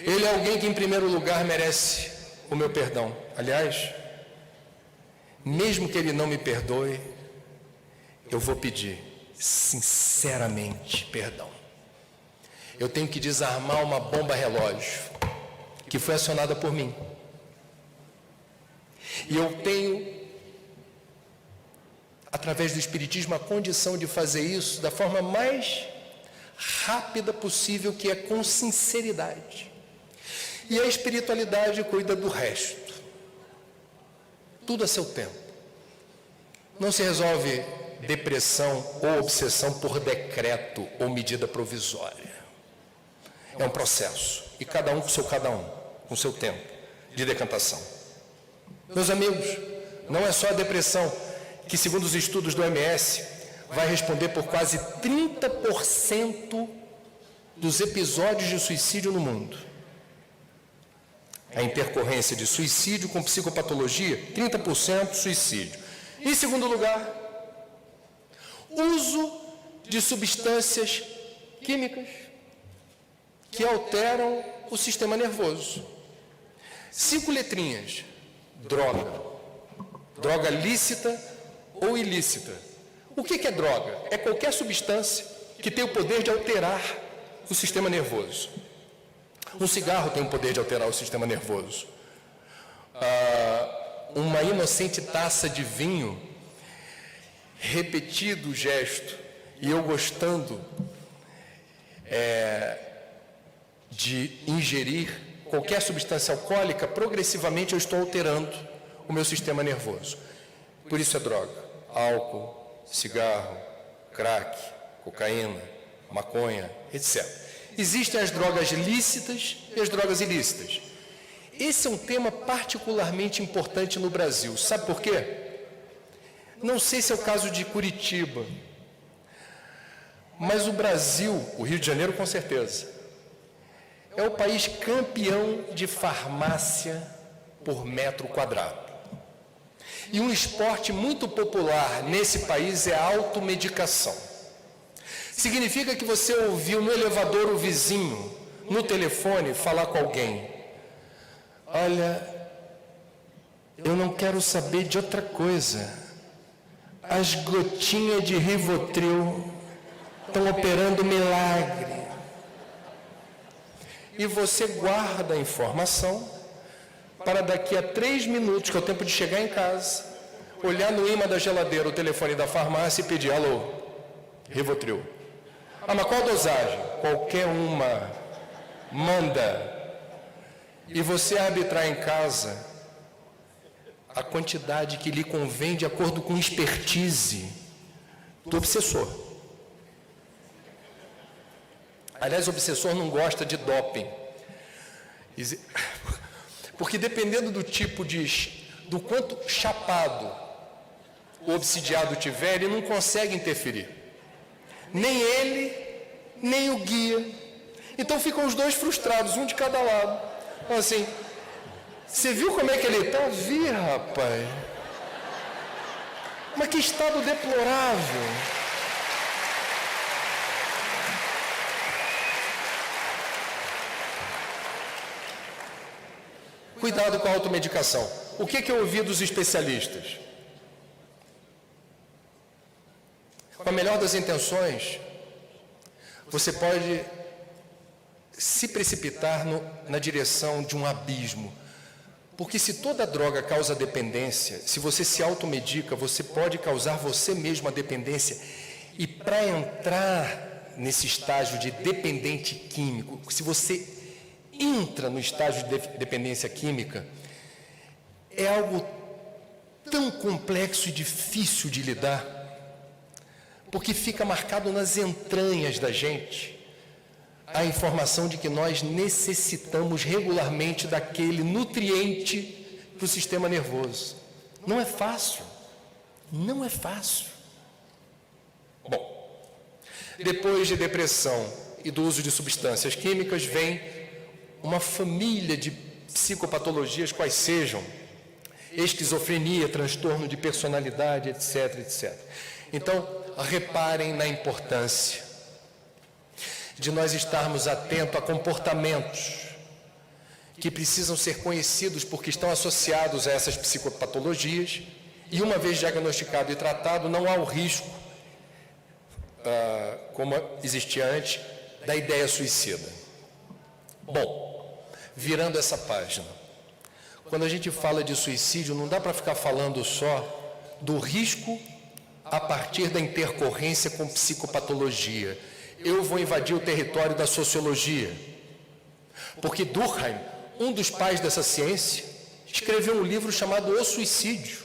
Ele é alguém que, em primeiro lugar, merece o meu perdão. Aliás, mesmo que ele não me perdoe, eu vou pedir sinceramente perdão. Eu tenho que desarmar uma bomba relógio que foi acionada por mim. E eu tenho, através do Espiritismo, a condição de fazer isso da forma mais rápida possível, que é com sinceridade. E a espiritualidade cuida do resto. Tudo a seu tempo. Não se resolve depressão ou obsessão por decreto ou medida provisória. É um processo. E cada um com seu tempo de decantação. Meus amigos, não é só a depressão que, segundo os estudos do OMS, vai responder por quase 30% dos episódios de suicídio no mundo. A intercorrência de suicídio com psicopatologia, 30% suicídio. Em segundo lugar, uso de substâncias químicas que alteram o sistema nervoso. 5 letrinhas: droga. Droga lícita ou ilícita. O que é droga? É qualquer substância que tem o poder de alterar o sistema nervoso. Um cigarro tem o poder de alterar o sistema nervoso. Uma inocente taça de vinho, repetido o gesto, e eu gostando de ingerir qualquer substância alcoólica, progressivamente eu estou alterando o meu sistema nervoso. Por isso é droga. Álcool, cigarro, crack, cocaína, maconha, etc. Existem as drogas lícitas e as drogas ilícitas. Esse é um tema particularmente importante no Brasil. Sabe por quê? Não sei se é o caso de Curitiba, mas o Brasil, o Rio de Janeiro com certeza, é o país campeão de farmácia por metro quadrado. E um esporte muito popular nesse país é a automedicação. Significa que você ouviu no elevador o vizinho, no telefone, falar com alguém: olha, eu não quero saber de outra coisa. As gotinhas de Rivotril estão operando milagre. E você guarda a informação para daqui a 3 minutos, que é o tempo de chegar em casa, olhar no imã da geladeira o telefone da farmácia e pedir: alô, Rivotril. Ah, mas qual dosagem? Qualquer uma. Manda. E você arbitrar em casa a quantidade que lhe convém de acordo com expertise do obsessor. Aliás, o obsessor não gosta de doping. Porque dependendo do tipo do quanto chapado o obsidiado tiver, ele não consegue interferir. Nem ele, nem o guia. Então ficam os dois frustrados, um de cada lado. Então assim, você viu como é que ele está? Vi, rapaz. Mas que estado deplorável. Cuidado com a automedicação. O que eu ouvi dos especialistas? Com a melhor das intenções, você pode se precipitar na direção de um abismo. Porque se toda droga causa dependência, se você se automedica, você pode causar você mesmo a dependência. E para entrar nesse estágio de dependente químico, se você entra no estágio de dependência química, é algo tão complexo e difícil de lidar, porque fica marcado nas entranhas da gente a informação de que nós necessitamos regularmente daquele nutriente para o sistema nervoso. Não é fácil. Não é fácil. Bom, depois de depressão e do uso de substâncias químicas, vem uma família de psicopatologias, quais sejam, esquizofrenia, transtorno de personalidade, etc, etc. Então, reparem na importância de nós estarmos atentos a comportamentos que precisam ser conhecidos porque estão associados a essas psicopatologias, e uma vez diagnosticado e tratado, não há o risco, como existia antes, da ideia suicida. Bom, virando essa página, quando a gente fala de suicídio, não dá para ficar falando só do risco a partir da intercorrência com psicopatologia. Eu vou invadir o território da sociologia, porque Durkheim, um dos pais dessa ciência, escreveu um livro chamado O Suicídio,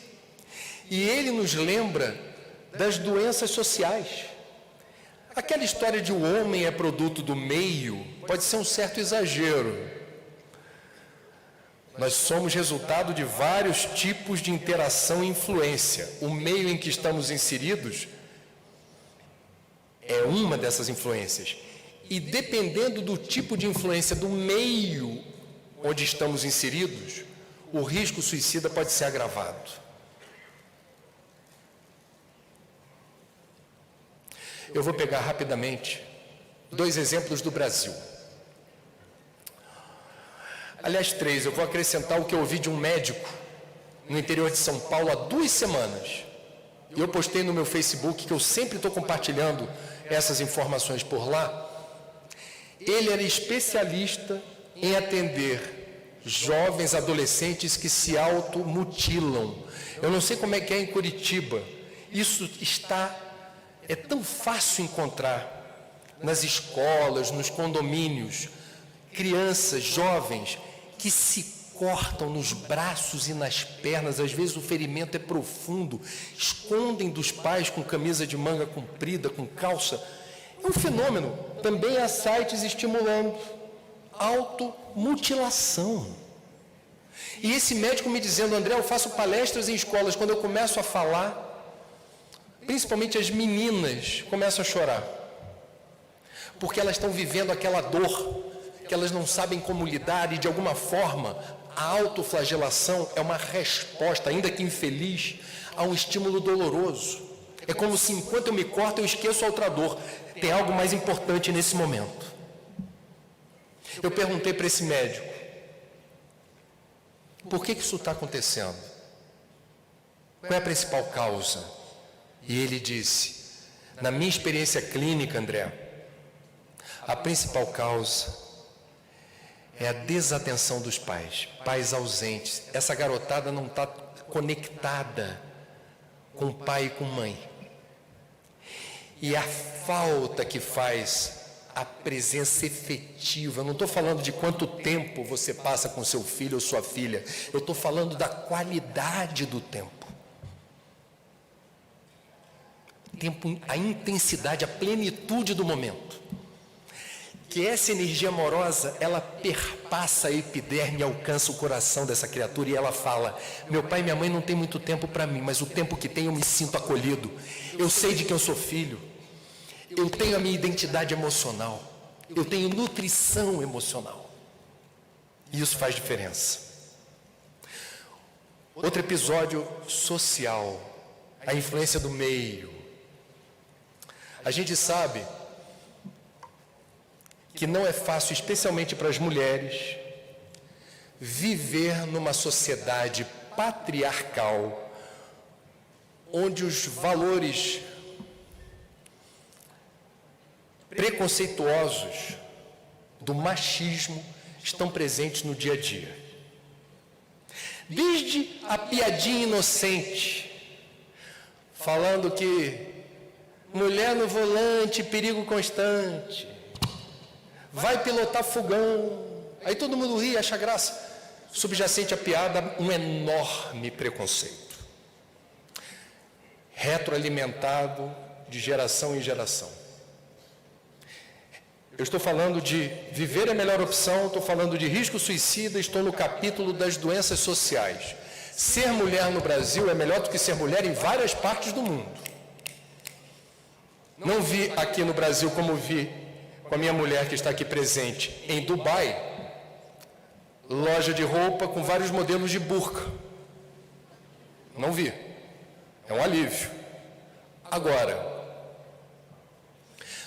e ele nos lembra das doenças sociais. Aquela história de o homem é produto do meio pode ser um certo exagero. Nós somos resultado de vários tipos de interação e influência. O meio em que estamos inseridos é uma dessas influências. E dependendo do tipo de influência do meio onde estamos inseridos, o risco suicida pode ser agravado. Eu vou pegar rapidamente 2 exemplos do Brasil. Aliás, 3, eu vou acrescentar o que eu ouvi de um médico no interior de São Paulo há 2 semanas. E eu postei no meu Facebook, que eu sempre estou compartilhando essas informações por lá. Ele era especialista em atender jovens adolescentes que se automutilam. Eu não sei como é que é em Curitiba. Isso é tão fácil encontrar nas escolas, nos condomínios, crianças, jovens, que se cortam nos braços e nas pernas, às vezes o ferimento é profundo, escondem dos pais com camisa de manga comprida, com calça. É um fenômeno. Também há sites estimulando automutilação. E esse médico me dizendo, André, eu faço palestras em escolas, quando eu começo a falar, principalmente as meninas começam a chorar, porque elas estão vivendo aquela dor, que elas não sabem como lidar, e de alguma forma a autoflagelação é uma resposta, ainda que infeliz, a um estímulo doloroso. É como se enquanto eu me corto eu esqueço a outra dor. Tem algo mais importante nesse momento. Eu perguntei para esse médico, por que isso está acontecendo? Qual é a principal causa? E ele disse, na minha experiência clínica, André, a principal causa é a desatenção dos pais, pais ausentes. Essa garotada não está conectada com pai e com mãe. E a falta que faz a presença efetiva, eu não estou falando de quanto tempo você passa com seu filho ou sua filha, eu estou falando da qualidade do tempo. A intensidade, a plenitude do momento. Que essa energia amorosa, ela perpassa a epiderme e alcança o coração dessa criatura, e ela fala, meu pai e minha mãe não têm muito tempo para mim, mas o tempo que tem eu me sinto acolhido, eu sei de quem eu sou filho, eu tenho a minha identidade emocional, eu tenho nutrição emocional, e isso faz diferença. Outro episódio social, a influência do meio. A gente sabe que não é fácil, especialmente para as mulheres, viver numa sociedade patriarcal, onde os valores preconceituosos do machismo estão presentes no dia a dia. Desde a piadinha inocente, falando que mulher no volante, perigo constante, vai pilotar fogão, aí todo mundo ri, acha graça. Subjacente à piada, um enorme preconceito, retroalimentado de geração em geração. Eu estou falando de viver é a melhor opção, estou falando de risco suicida, estou no capítulo das doenças sociais. Ser mulher no Brasil é melhor do que ser mulher em várias partes do mundo. Não vi aqui no Brasil como vi com a minha mulher que está aqui presente em Dubai, loja de roupa com vários modelos de burca. Não vi. É um alívio. Agora,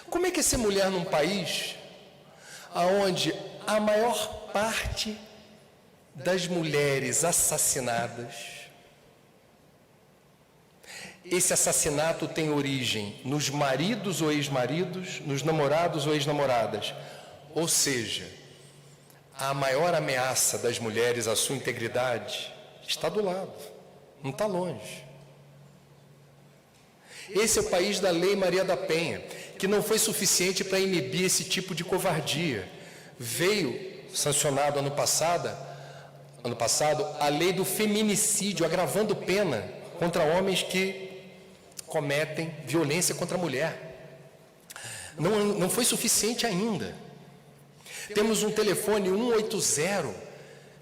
como é que é ser mulher num país onde a maior parte das mulheres assassinadas, esse assassinato tem origem nos maridos ou ex-maridos, nos namorados ou ex-namoradas, ou seja, a maior ameaça das mulheres à sua integridade está do lado, não está longe. Esse é o país da Lei Maria da Penha, que não foi suficiente para inibir esse tipo de covardia. Veio sancionado ano passado, a lei do feminicídio, agravando pena contra homens que cometem violência contra a mulher. Não foi suficiente ainda. Temos um telefone 180,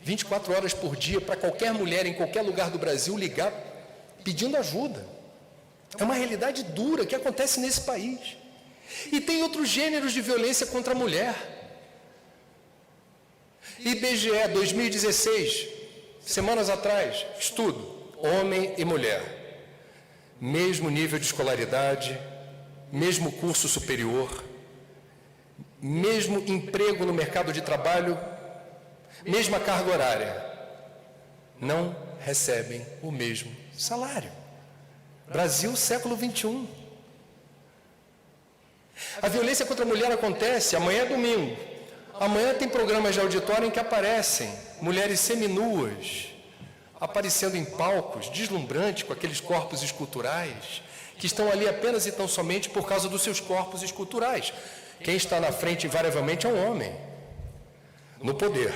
24 horas por dia, para qualquer mulher em qualquer lugar do Brasil ligar pedindo ajuda. É uma realidade dura que acontece nesse país. E tem outros gêneros de violência contra a mulher. IBGE 2016, semanas atrás, estudo, homem e mulher. Mesmo nível de escolaridade, mesmo curso superior, mesmo emprego no mercado de trabalho, mesma carga horária, não recebem o mesmo salário. Brasil, século 21. A violência contra a mulher acontece, amanhã é domingo. Amanhã tem programas de auditório em que aparecem mulheres seminuas, aparecendo em palcos deslumbrantes com aqueles corpos esculturais, que estão ali apenas e tão somente por causa dos seus corpos esculturais. Quem está na frente, invariavelmente, é um homem, no poder.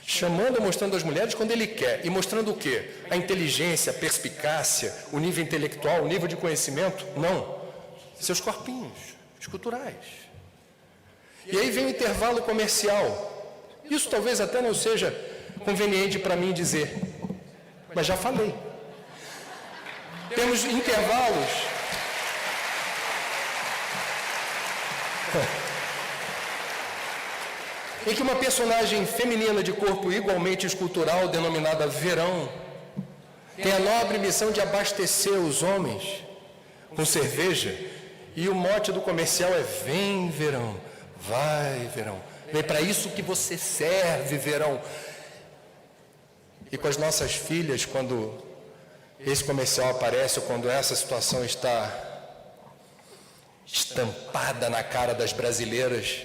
Chamando e mostrando as mulheres quando ele quer. E mostrando o quê? A inteligência, a perspicácia, o nível intelectual, o nível de conhecimento? Não. Seus corpinhos esculturais. E aí vem o intervalo comercial. Isso talvez até não seja conveniente para mim dizer, mas já falei. Temos intervalos. Em que uma personagem feminina de corpo igualmente escultural, denominada Verão, tem a nobre missão de abastecer os homens com cerveja, e o mote do comercial é: vem, verão, vai, verão, vem, para isso que você serve, verão. E com as nossas filhas, quando esse comercial aparece, ou quando essa situação está estampada na cara das brasileiras,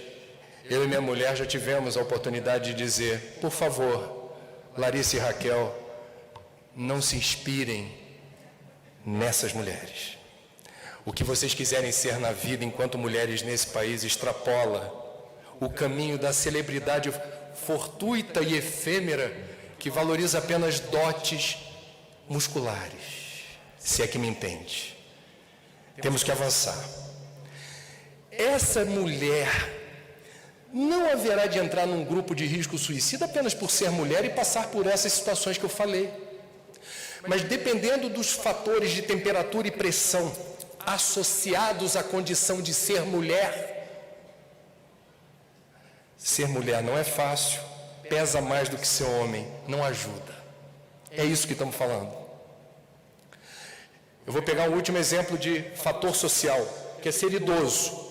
eu e minha mulher já tivemos a oportunidade de dizer: por favor, Larissa e Raquel, não se inspirem nessas mulheres. O que vocês quiserem ser na vida enquanto mulheres nesse país extrapola o caminho da celebridade fortuita e efêmera que valoriza apenas dotes musculares, se é que me entende. Temos que avançar. Essa mulher não haverá de entrar num grupo de risco suicida apenas por ser mulher e passar por essas situações que eu falei. Mas dependendo dos fatores de temperatura e pressão associados à condição de ser mulher não é fácil, pesa mais do que ser homem, não ajuda. É isso que estamos falando. Eu vou pegar um último exemplo de fator social, que é ser idoso.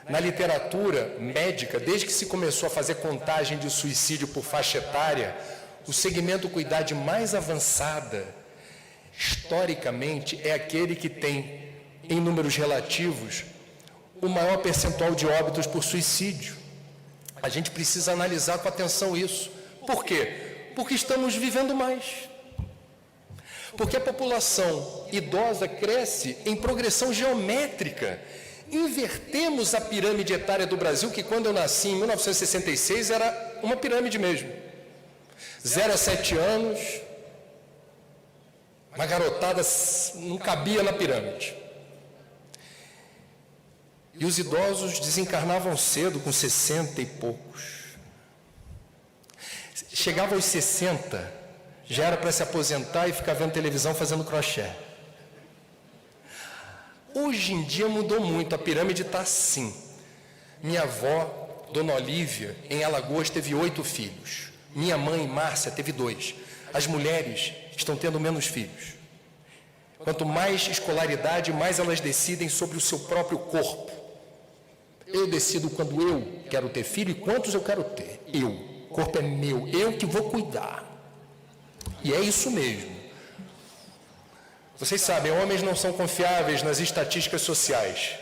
Na literatura médica, desde que se começou a fazer contagem de suicídio por faixa etária, o segmento com idade mais avançada, historicamente, é aquele que tem, em números relativos, o maior percentual de óbitos por suicídio. A gente precisa analisar com atenção isso. Por quê? Porque estamos vivendo mais. Porque a população idosa cresce em progressão geométrica. Invertemos a pirâmide etária do Brasil, que quando eu nasci, em 1966, era uma pirâmide mesmo. 0 a 7 anos, uma garotada não cabia na pirâmide. E os idosos desencarnavam cedo, com 60 e poucos. Chegava aos 60, já era para se aposentar e ficar vendo televisão fazendo crochê. Hoje em dia mudou muito, a pirâmide está assim. Minha avó, Dona Olívia, em Alagoas, teve 8 filhos. Minha mãe, Márcia, teve 2. As mulheres estão tendo menos filhos. Quanto mais escolaridade, mais elas decidem sobre o seu próprio corpo. Eu decido quando eu quero ter filho e quantos eu quero ter. Eu. O corpo é meu. Eu que vou cuidar. E é isso mesmo. Vocês sabem, homens não são confiáveis nas estatísticas sociais.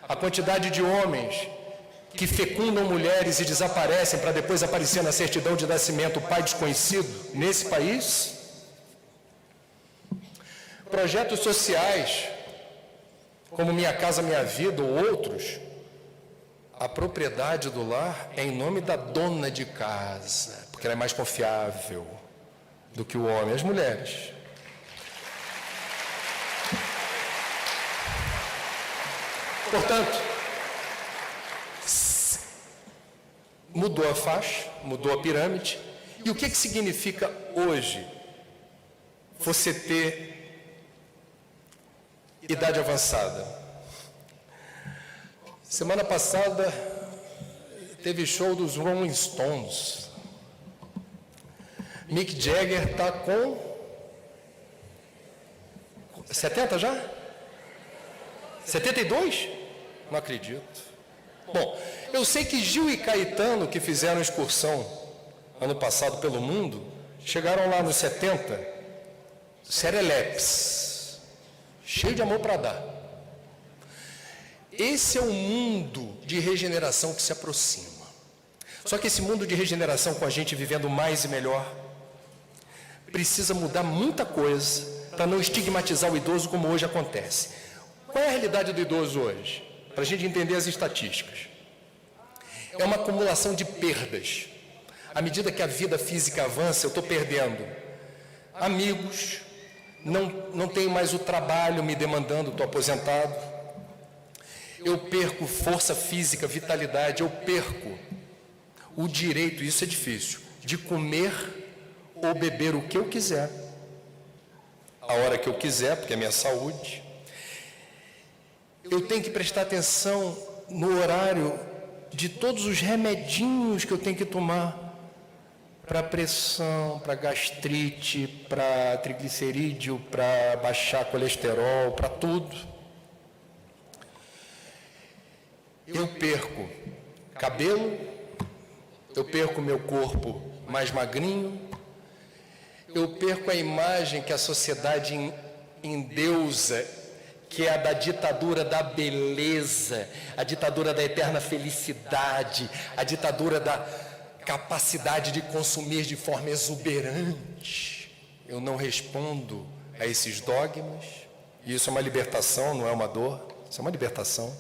A quantidade de homens que fecundam mulheres e desaparecem para depois aparecer na certidão de nascimento pai desconhecido nesse país. Projetos sociais, como Minha Casa Minha Vida ou outros, a propriedade do lar é em nome da dona de casa, porque ela é mais confiável do que o homem, as mulheres. Portanto, mudou a faixa, mudou a pirâmide. E o que significa hoje você ter idade avançada? Semana passada teve show dos Rolling Stones. Mick Jagger está com 70 já? 72? Não acredito. Bom, eu sei que Gil e Caetano, que fizeram excursão ano passado pelo mundo, chegaram lá nos 70, serelepes, cheio de amor para dar. Esse é o mundo de regeneração que se aproxima. Só que esse mundo de regeneração, com a gente vivendo mais e melhor, precisa mudar muita coisa para não estigmatizar o idoso como hoje acontece. Qual é a realidade do idoso hoje? Para a gente entender as estatísticas. É uma acumulação de perdas. À medida que a vida física avança, eu estou perdendo amigos, não tenho mais o trabalho me demandando, estou aposentado. Eu perco força física, vitalidade, eu perco o direito, isso é difícil, de comer ou beber o que eu quiser, a hora que eu quiser, porque é minha saúde. Eu tenho que prestar atenção no horário de todos os remedinhos que eu tenho que tomar para pressão, para gastrite, para triglicerídeo, para baixar colesterol, para tudo. Eu perco cabelo, eu perco meu corpo mais magrinho, eu perco a imagem que a sociedade endeusa, que é a da ditadura da beleza, a ditadura da eterna felicidade, a ditadura da capacidade de consumir de forma exuberante. Eu não respondo a esses dogmas, e isso é uma libertação, não é uma dor, isso é uma libertação.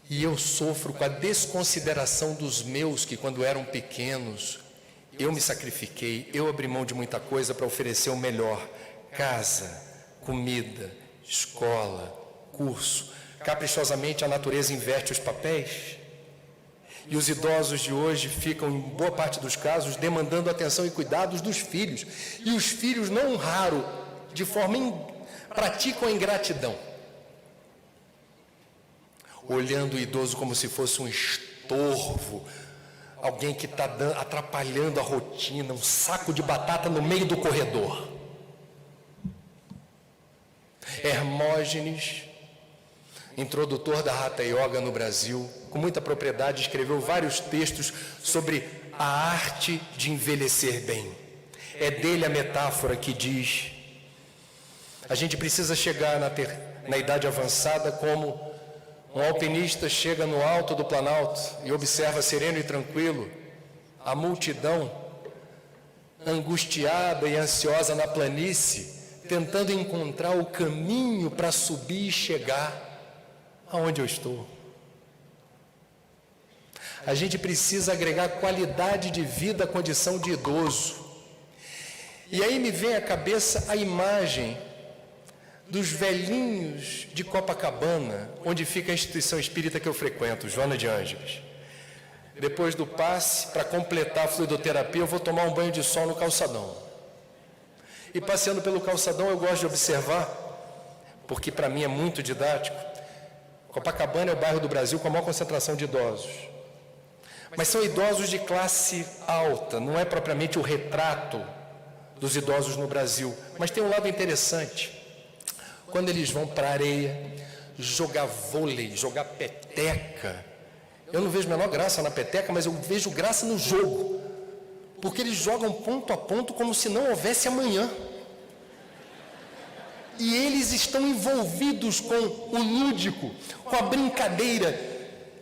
E eu sofro com a desconsideração dos meus, que quando eram pequenos, eu me sacrifiquei, eu abri mão de muita coisa para oferecer o melhor: casa, comida, escola, curso. Caprichosamente a natureza inverte os papéis. E os idosos de hoje ficam, em boa parte dos casos, demandando atenção e cuidados dos filhos. E os filhos, não raro, de forma praticam a ingratidão, olhando o idoso como se fosse um estorvo, alguém que está atrapalhando a rotina, um saco de batata no meio do corredor. Hermógenes, introdutor da Hatha Yoga no Brasil, com muita propriedade, escreveu vários textos sobre a arte de envelhecer bem. É dele a metáfora que diz: a gente precisa chegar na idade avançada como um alpinista chega no alto do Planalto e observa sereno e tranquilo a multidão angustiada e ansiosa na planície, tentando encontrar o caminho para subir e chegar aonde eu estou. A gente precisa agregar qualidade de vida à condição de idoso. E aí me vem à cabeça a imagem dos velhinhos de Copacabana, onde fica a instituição espírita que eu frequento, Joana de Ângeles. Depois do passe, para completar a fluidoterapia, eu vou tomar um banho de sol no calçadão. E passeando pelo calçadão, eu gosto de observar, porque para mim é muito didático, Copacabana é o bairro do Brasil com a maior concentração de idosos. Mas são idosos de classe alta, não é propriamente o retrato dos idosos no Brasil. Mas tem um lado interessante. Quando eles vão para a areia, jogar vôlei, jogar peteca, eu não vejo a menor graça na peteca, mas eu vejo graça no jogo. Porque eles jogam ponto a ponto como se não houvesse amanhã. E eles estão envolvidos com o lúdico, com a brincadeira,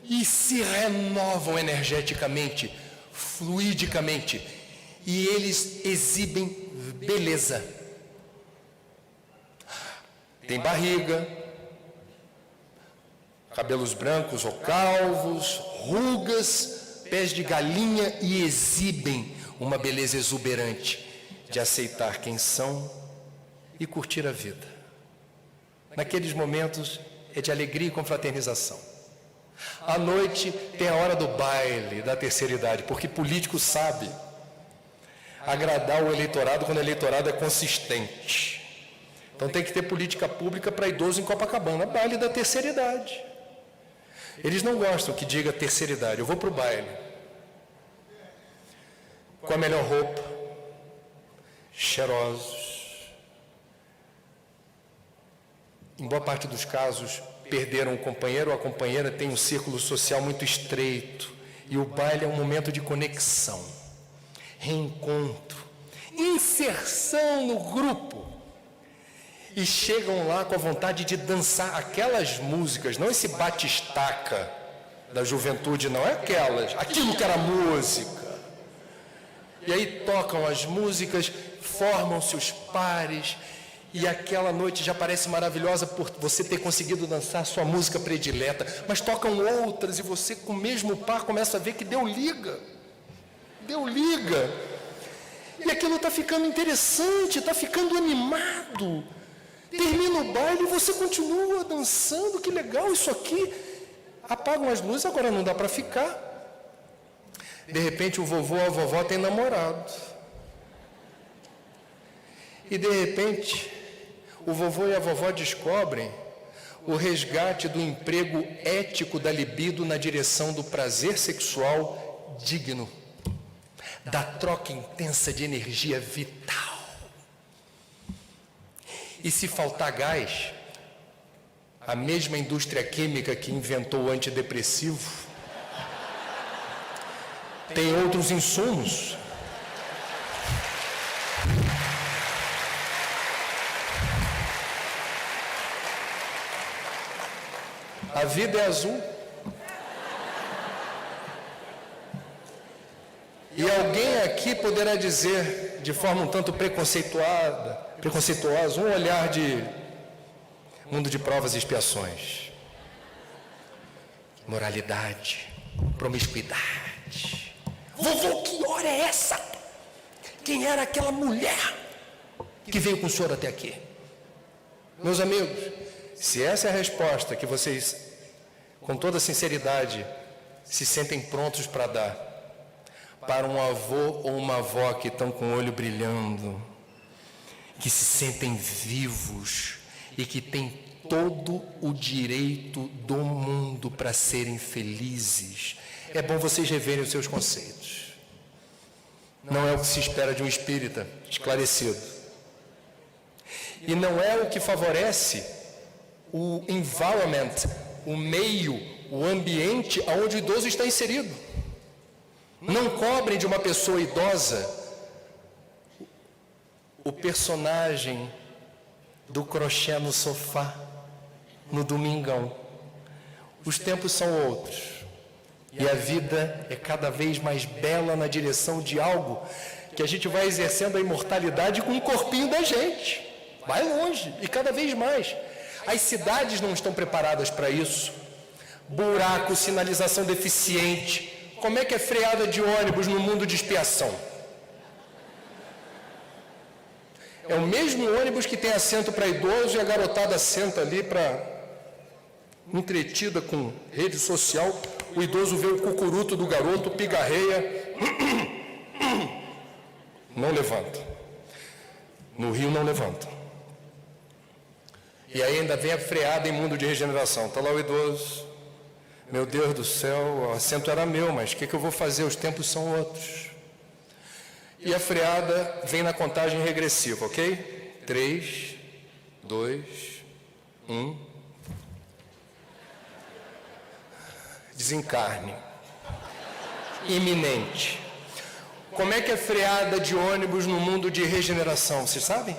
e se renovam energeticamente, fluidicamente. E eles exibem beleza. Tem barriga, cabelos brancos ou calvos, rugas, pés de galinha, e exibem uma beleza exuberante de aceitar quem são e curtir a vida. Naqueles momentos é de alegria e confraternização. À noite tem a hora do baile da terceira idade, porque político sabe agradar o eleitorado quando o eleitorado é consistente. Então tem que ter política pública para idoso em Copacabana, baile da terceira idade. Eles não gostam que diga terceira idade. Eu vou para o baile com a melhor roupa, cheirosos. Em boa parte dos casos, perderam o companheiro ou a companheira, tem um círculo social muito estreito. E o baile é um momento de conexão, reencontro, inserção no grupo. E chegam lá com a vontade de dançar aquelas músicas, não esse batistaca da juventude, não é aquilo que era música. E aí tocam as músicas, formam-se os pares, e aquela noite já parece maravilhosa por você ter conseguido dançar a sua música predileta, mas tocam outras e você com o mesmo par começa a ver que deu liga. E aquilo está ficando interessante, está ficando animado. Termina o baile e você continua dançando, que legal isso aqui. Apagam as luzes, agora não dá para ficar. De repente o vovô ou a vovó tem namorado. E de repente o vovô e a vovó descobrem o resgate do emprego ético da libido na direção do prazer sexual digno, da troca intensa de energia vital. E se faltar gás, a mesma indústria química que inventou o antidepressivo tem outros insumos. A vida é azul. E alguém aqui poderá dizer, de forma um tanto preconceituosa, um olhar de mundo de provas e expiações, moralidade, promiscuidade. Vovô, que hora é essa? Quem era aquela mulher que veio com o senhor até aqui? Meus amigos, se essa é a resposta que vocês, com toda sinceridade, se sentem prontos para dar para um avô ou uma avó que estão com o olho brilhando, que se sentem vivos e que têm todo o direito do mundo para serem felizes, é bom vocês reverem os seus conceitos. Não é o que se espera de um espírita esclarecido. E não é o que favorece o environment, o meio, o ambiente onde o idoso está inserido. Não cobrem de uma pessoa idosa o personagem do crochê no sofá, no domingão. Os tempos são outros. E a vida é cada vez mais bela na direção de algo que a gente vai exercendo a imortalidade com o corpinho da gente. Vai longe, e cada vez mais. As cidades não estão preparadas para isso. Buraco, sinalização deficiente. Como é que é freada de ônibus no mundo de expiação? É o mesmo ônibus que tem assento para idoso e a garotada senta ali entretida com rede social. O idoso vê o cucuruto do garoto, pigarreia, não levanta. No Rio não levanta. E aí ainda vem a freada em mundo de regeneração. Está lá o idoso. Meu Deus do céu, o assento era meu, mas o que eu vou fazer? Os tempos são outros. E a freada vem na contagem regressiva, ok? 3, 2, 1. Desencarne. Iminente. Como é que é freada de ônibus no mundo de regeneração? Vocês sabem?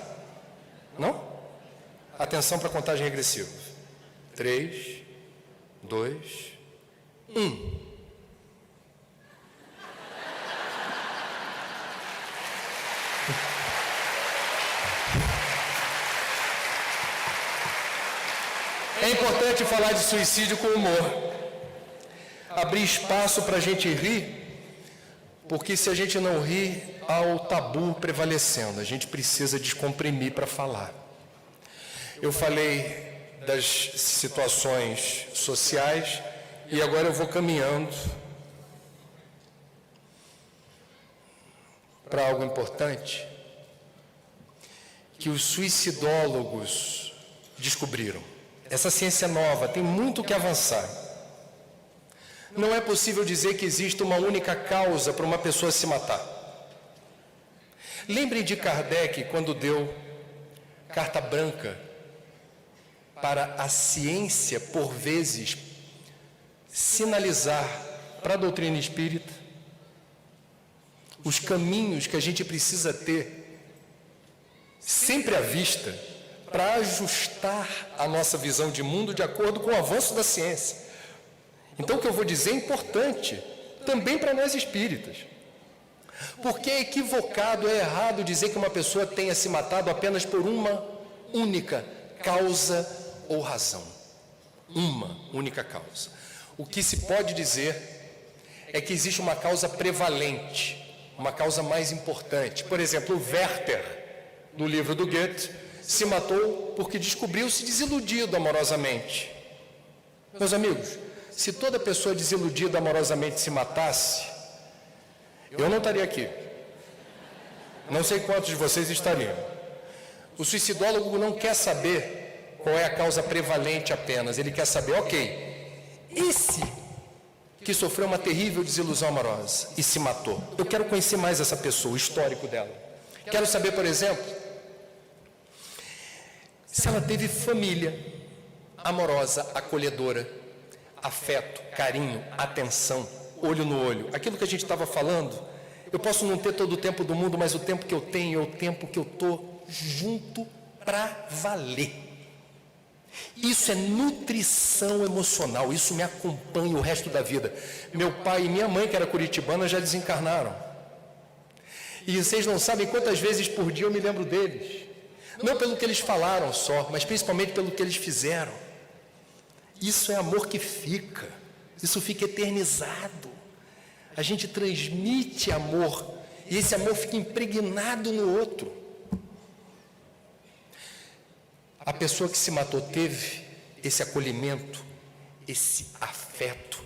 Não? Atenção para a contagem regressiva. 3, 2, 1. É importante falar de suicídio com humor. Abrir espaço para a gente rir, porque se a gente não rir, há o tabu prevalecendo. A gente precisa descomprimir para falar. Eu falei das situações sociais e agora eu vou caminhando para algo importante que os suicidólogos descobriram. Essa ciência nova tem muito que avançar. Não é possível dizer que existe uma única causa para uma pessoa se matar. Lembrem de Kardec quando deu carta branca para a ciência, por vezes, sinalizar para a doutrina espírita os caminhos que a gente precisa ter sempre à vista para ajustar a nossa visão de mundo de acordo com o avanço da ciência. Então, o que eu vou dizer é importante também para nós espíritas. Porque é equivocado, é errado dizer que uma pessoa tenha se matado apenas por uma única causa ou razão. Uma única causa. O que se pode dizer é que existe uma causa prevalente, uma causa mais importante. Por exemplo, o Werther, do livro do Goethe, se matou porque descobriu-se desiludido amorosamente. Meus amigos, se toda pessoa desiludida amorosamente se matasse, eu não estaria aqui. Não sei quantos de vocês estariam. O suicidólogo não quer saber qual é a causa prevalente apenas. Ele quer saber, ok, esse que sofreu uma terrível desilusão amorosa e se matou, eu quero conhecer mais essa pessoa, o histórico dela. Quero saber, por exemplo, se ela teve família amorosa, acolhedora, afeto, carinho, atenção, olho no olho. Aquilo que a gente estava falando, eu posso não ter todo o tempo do mundo, mas o tempo que eu tenho é o tempo que eu estou junto para valer. Isso é nutrição emocional, isso me acompanha o resto da vida. Meu pai e minha mãe, que era curitibana, já desencarnaram. E vocês não sabem quantas vezes por dia eu me lembro deles. Não pelo que eles falaram só, mas principalmente pelo que eles fizeram. Isso é amor que fica. Isso fica eternizado. A gente transmite amor e esse amor fica impregnado no outro. A pessoa que se matou teve esse acolhimento, esse afeto,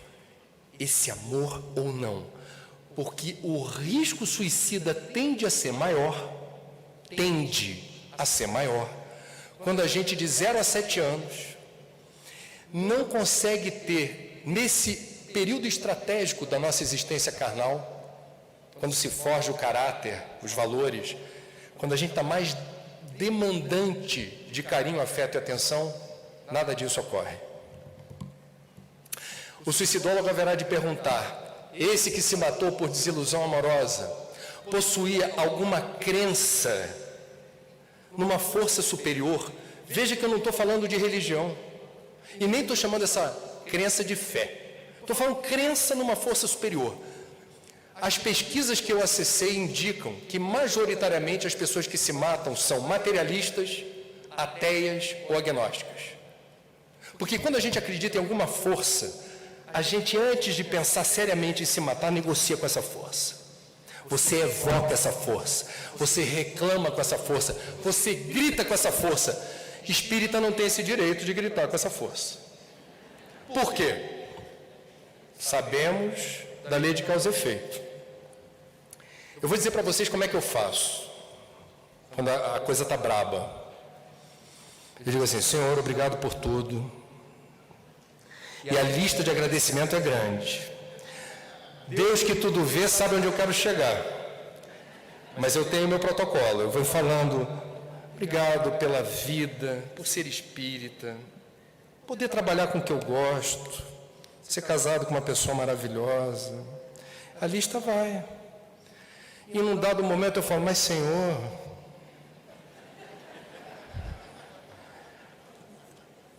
esse amor ou não? Porque o risco suicida tende a ser maior, quando a gente de 0 a 7 anos não consegue ter, nesse período estratégico da nossa existência carnal, quando se forja o caráter, os valores, quando a gente está mais demandante de carinho, afeto e atenção, nada disso ocorre. O suicidólogo haverá de perguntar, esse que se matou por desilusão amorosa, possuía alguma crença numa força superior? Veja que eu não estou falando de religião, e nem estou chamando essa crença de fé. Estou falando crença numa força superior. As pesquisas que eu acessei indicam que majoritariamente as pessoas que se matam são materialistas, ateias ou agnósticas. Porque quando a gente acredita em alguma força, a gente, antes de pensar seriamente em se matar, negocia com essa força. Você evoca essa força, você reclama com essa força, você grita com essa força. Espírita não tem esse direito de gritar com essa força. Por quê? Sabemos da lei de causa e efeito. Eu vou dizer para vocês como é que eu faço quando a coisa está braba. Eu digo assim: Senhor, obrigado por tudo. E a lista de agradecimento é grande. Deus que tudo vê sabe onde eu quero chegar. Mas eu tenho meu protocolo. Eu vou falando: obrigado pela vida, por ser espírita, poder trabalhar com o que eu gosto, ser casado com uma pessoa maravilhosa. A lista vai. E num dado momento eu falo: mas Senhor,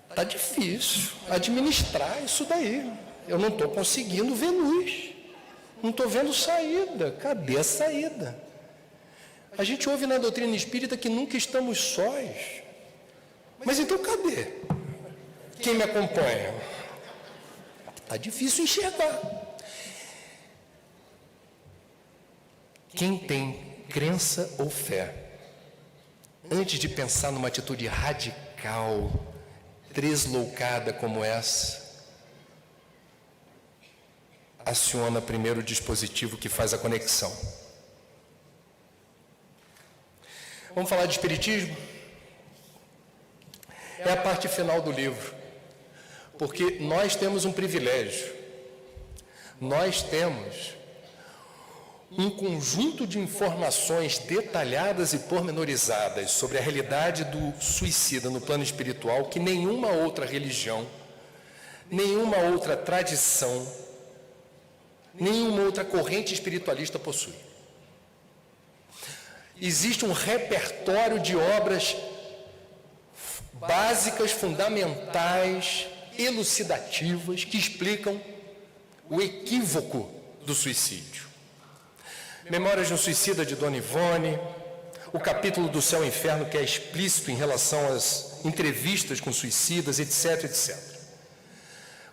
está difícil administrar isso daí. Eu não estou conseguindo ver luz. Não estou vendo saída. Cadê a saída? A gente ouve na doutrina espírita que nunca estamos sós. Mas então cadê? Quem me acompanha? Está difícil enxergar. Quem tem crença ou fé, antes de pensar numa atitude radical, tresloucada como essa, aciona primeiro o dispositivo que faz a conexão. Vamos falar de espiritismo? É a parte final do livro, porque nós temos um privilégio. Nós temos um conjunto de informações detalhadas e pormenorizadas sobre a realidade do suicida no plano espiritual que nenhuma outra religião, nenhuma outra tradição, nenhuma outra corrente espiritualista possui. Existe um repertório de obras básicas, fundamentais, elucidativas, que explicam o equívoco do suicídio. Memórias de um Suicida, de Dona Ivone, o capítulo do Céu e Inferno, que é explícito em relação às entrevistas com suicidas, etc, etc.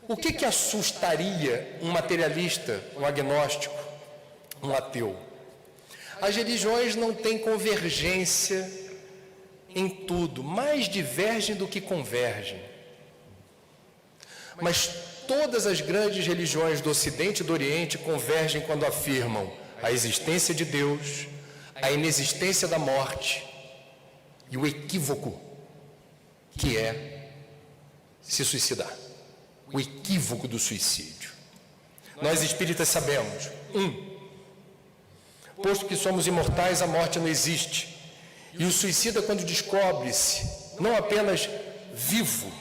O que assustaria um materialista, um agnóstico, um ateu? As religiões não têm convergência em tudo, mais divergem do que convergem. Mas todas as grandes religiões do Ocidente e do Oriente convergem quando afirmam a existência de Deus, a inexistência da morte e o equívoco que é se suicidar. O equívoco do suicídio. Nós espíritas sabemos: posto que somos imortais, a morte não existe. E o suicida, quando descobre-se não apenas vivo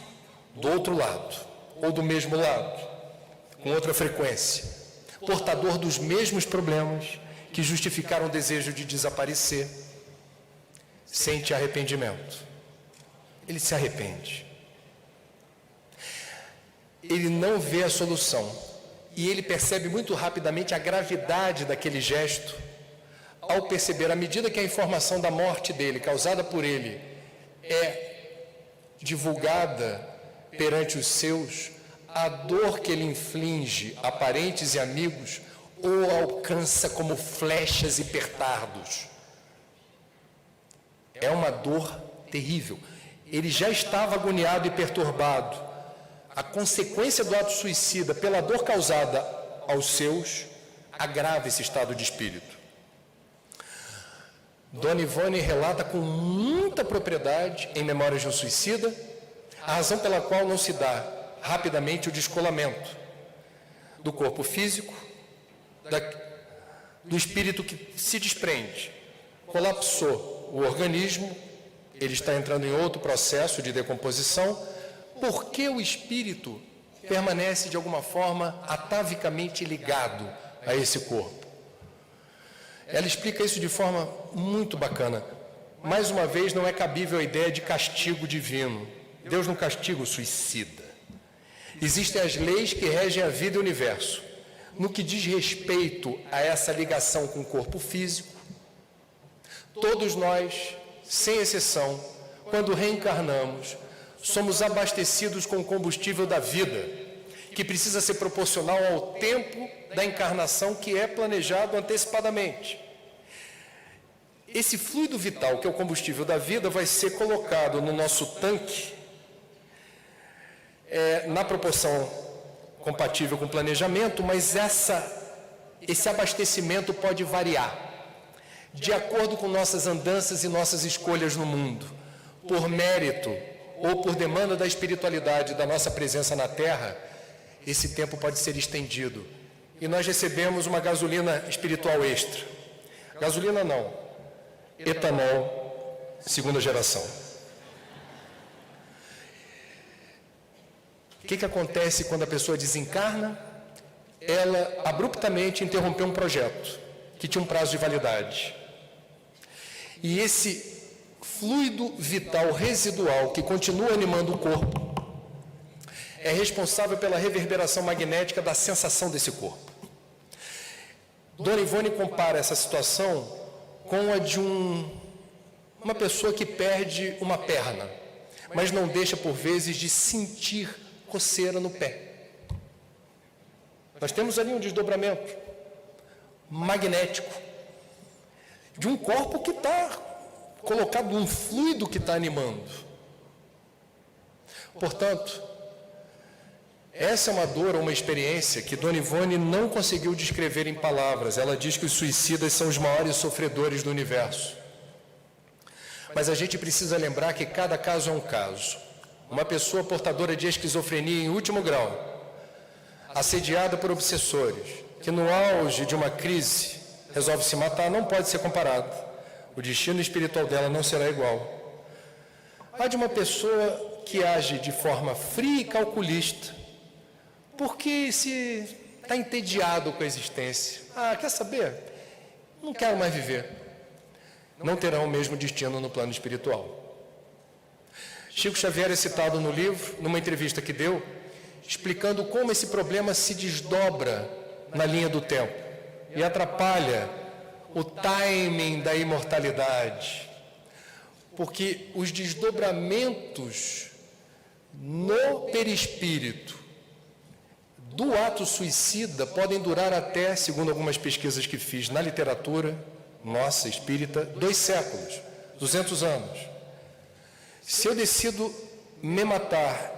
do outro lado, ou do mesmo lado, com outra frequência, portador dos mesmos problemas que justificaram o desejo de desaparecer, sente arrependimento. Ele se arrepende. Ele não vê a solução. E ele percebe muito rapidamente a gravidade daquele gesto, ao perceber, à medida que a informação da morte dele, causada por ele, é divulgada perante os seus, a dor que ele inflige a parentes e amigos o alcança como flechas e petardos. É uma dor terrível. Ele já estava agoniado e perturbado. A consequência do ato suicida, pela dor causada aos seus, agrava esse estado de espírito. Dona Ivone relata com muita propriedade, em Memórias de um Suicida, a razão pela qual não se dá rapidamente o descolamento do corpo físico, do espírito que se desprende. Colapsou o organismo, ele está entrando em outro processo de decomposição. Por que o espírito permanece, de alguma forma, atavicamente ligado a esse corpo? Ela explica isso de forma muito bacana. Mais uma vez, não é cabível a ideia de castigo divino. Deus não castiga o suicida. Existem as leis que regem a vida e o universo. No que diz respeito a essa ligação com o corpo físico, todos nós, sem exceção, quando reencarnamos, somos abastecidos com o combustível da vida, que precisa ser proporcional ao tempo da encarnação que é planejado antecipadamente. Esse fluido vital, que é o combustível da vida, vai ser colocado no nosso tanque na proporção compatível com o planejamento, mas esse abastecimento pode variar de acordo com nossas andanças e nossas escolhas no mundo, por mérito ou por demanda da espiritualidade da nossa presença na Terra. Esse tempo pode ser estendido. E nós recebemos uma gasolina espiritual extra. Gasolina não, etanol, segunda geração. O que acontece quando a pessoa desencarna? Ela abruptamente interrompeu um projeto que tinha um prazo de validade. E esse fluido vital residual que continua animando o corpo é responsável pela reverberação magnética da sensação desse corpo. Dona Ivone compara essa situação com a de uma pessoa que perde uma perna, mas não deixa, por vezes, de sentir coceira no pé. Nós temos ali um desdobramento magnético de um corpo que está colocado num fluido que está animando. Portanto, essa é uma dor ou uma experiência que Dona Ivone não conseguiu descrever em palavras. Ela diz que os suicidas são os maiores sofredores do universo. Mas a gente precisa lembrar que cada caso é um caso. Uma pessoa portadora de esquizofrenia em último grau, assediada por obsessores, que no auge de uma crise resolve se matar, não pode ser comparado. O destino espiritual dela não será igual. Há de uma pessoa que age de forma fria e calculista, porque se está entediado com a existência. Quer saber? Não quero mais viver. Não terão o mesmo destino no plano espiritual. Chico Xavier é citado no livro, numa entrevista que deu, explicando como esse problema se desdobra na linha do tempo e atrapalha o timing da imortalidade. Porque os desdobramentos no perispírito do ato suicida podem durar até, segundo algumas pesquisas que fiz na literatura nossa espírita, 2 séculos, 200 anos. Se eu decido me matar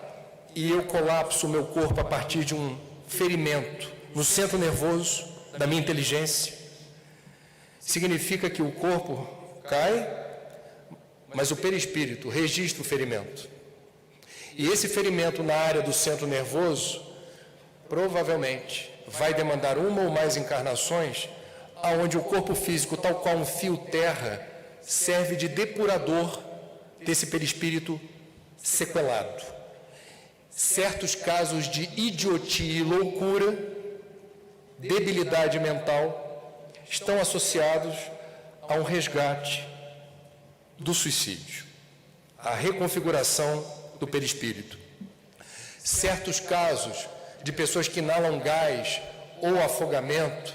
e eu colapso o meu corpo a partir de um ferimento no centro nervoso da minha inteligência, significa que o corpo cai, mas o perispírito registra o ferimento. E esse ferimento na área do centro nervoso provavelmente vai demandar uma ou mais encarnações, aonde o corpo físico, tal qual um fio terra, serve de depurador desse perispírito sequelado. Certos casos de idiotia e loucura, debilidade mental, estão associados a um resgate do suicídio, a reconfiguração do perispírito. Certos casos de pessoas que inalam gás ou afogamento,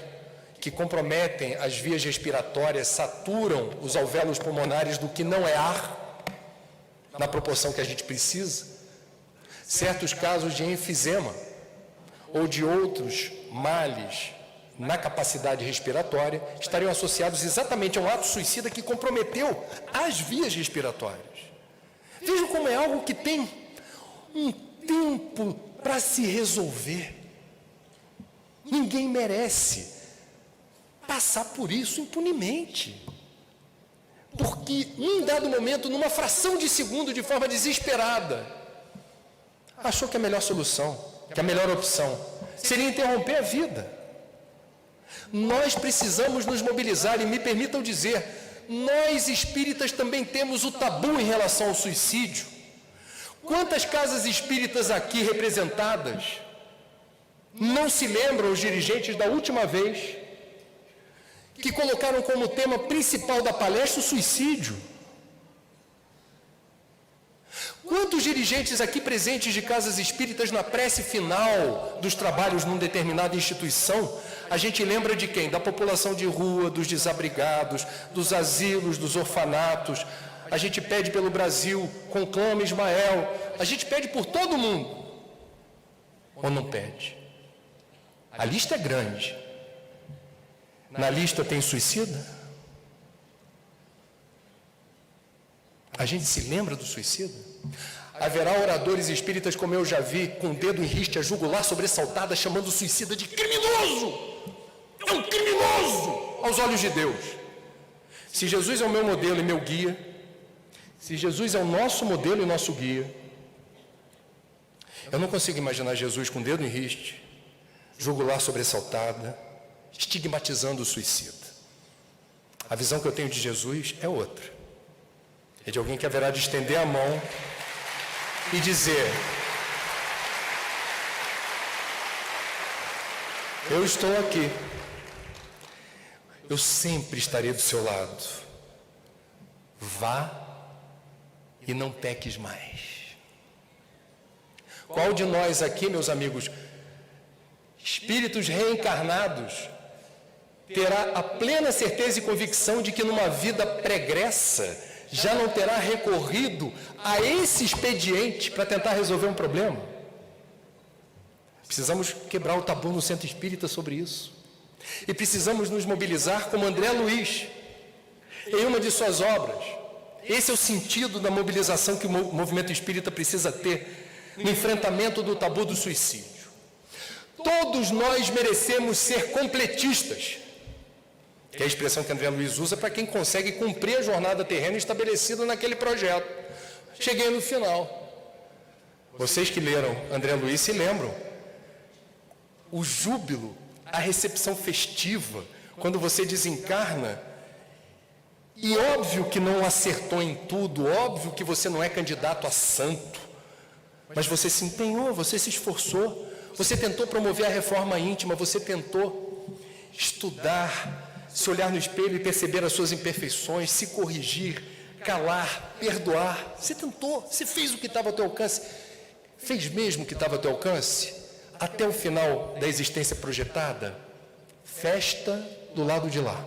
que comprometem as vias respiratórias, saturam os alvéolos pulmonares do que não é ar, na proporção que a gente precisa. Certos casos de enfisema ou de outros males na capacidade respiratória estariam associados exatamente a um ato suicida que comprometeu as vias respiratórias. Vejam como é algo que tem um tempo para se resolver. Ninguém merece passar por isso impunemente. Porque num dado momento, numa fração de segundo, de forma desesperada, achou que a melhor solução, que a melhor opção seria interromper a vida. Nós precisamos nos mobilizar, e me permitam dizer, nós espíritas também temos o tabu em relação ao suicídio. Quantas casas espíritas aqui representadas não se lembram, os dirigentes, da última vez que colocaram como tema principal da palestra o suicídio? Quantos dirigentes aqui presentes de casas espíritas, na prece final dos trabalhos numa determinada instituição, a gente lembra de quem? Da população de rua, dos desabrigados, dos asilos, dos orfanatos. A gente pede pelo Brasil, conclama Ismael, a gente pede por todo mundo. ou não pede? A lista é grande. Na lista tem suicida? A gente se lembra do suicida? Haverá oradores espíritas, como eu já vi, com o dedo em riste, a jugular sobressaltada, chamando o suicida de criminoso. É um criminoso aos olhos de Deus. Se Jesus é o meu modelo e meu guia, se Jesus é o nosso modelo e nosso guia, eu não consigo imaginar Jesus com o dedo em riste, jugular sobressaltada, estigmatizando o suicida. A visão que eu tenho de Jesus é outra. É de alguém que haverá de estender a mão e dizer: eu estou aqui, eu sempre estarei do seu lado, vá e não peques mais. Qual de nós aqui, meus amigos, espíritos reencarnados, terá a plena certeza e convicção de que numa vida pregressa já não terá recorrido a esse expediente para tentar resolver um problema? Precisamos quebrar o tabu no centro espírita sobre isso. E precisamos nos mobilizar como André Luiz, em uma de suas obras. Esse é o sentido da mobilização que o movimento espírita precisa ter no enfrentamento do tabu do suicídio. Todos nós merecemos ser completistas, que é a expressão que André Luiz usa para quem consegue cumprir a jornada terrena estabelecida naquele projeto. Cheguei no final. Vocês que leram André Luiz se lembram. O júbilo, a recepção festiva, quando você desencarna, e óbvio que não acertou em tudo, óbvio que você não é candidato a santo, mas você se empenhou, você se esforçou, você tentou promover a reforma íntima, você tentou estudar, se olhar no espelho e perceber as suas imperfeições, se corrigir, calar, perdoar. Você tentou, você fez o que estava ao teu alcance, fez mesmo o que estava ao teu alcance, até o final da existência projetada. Festa do lado de lá.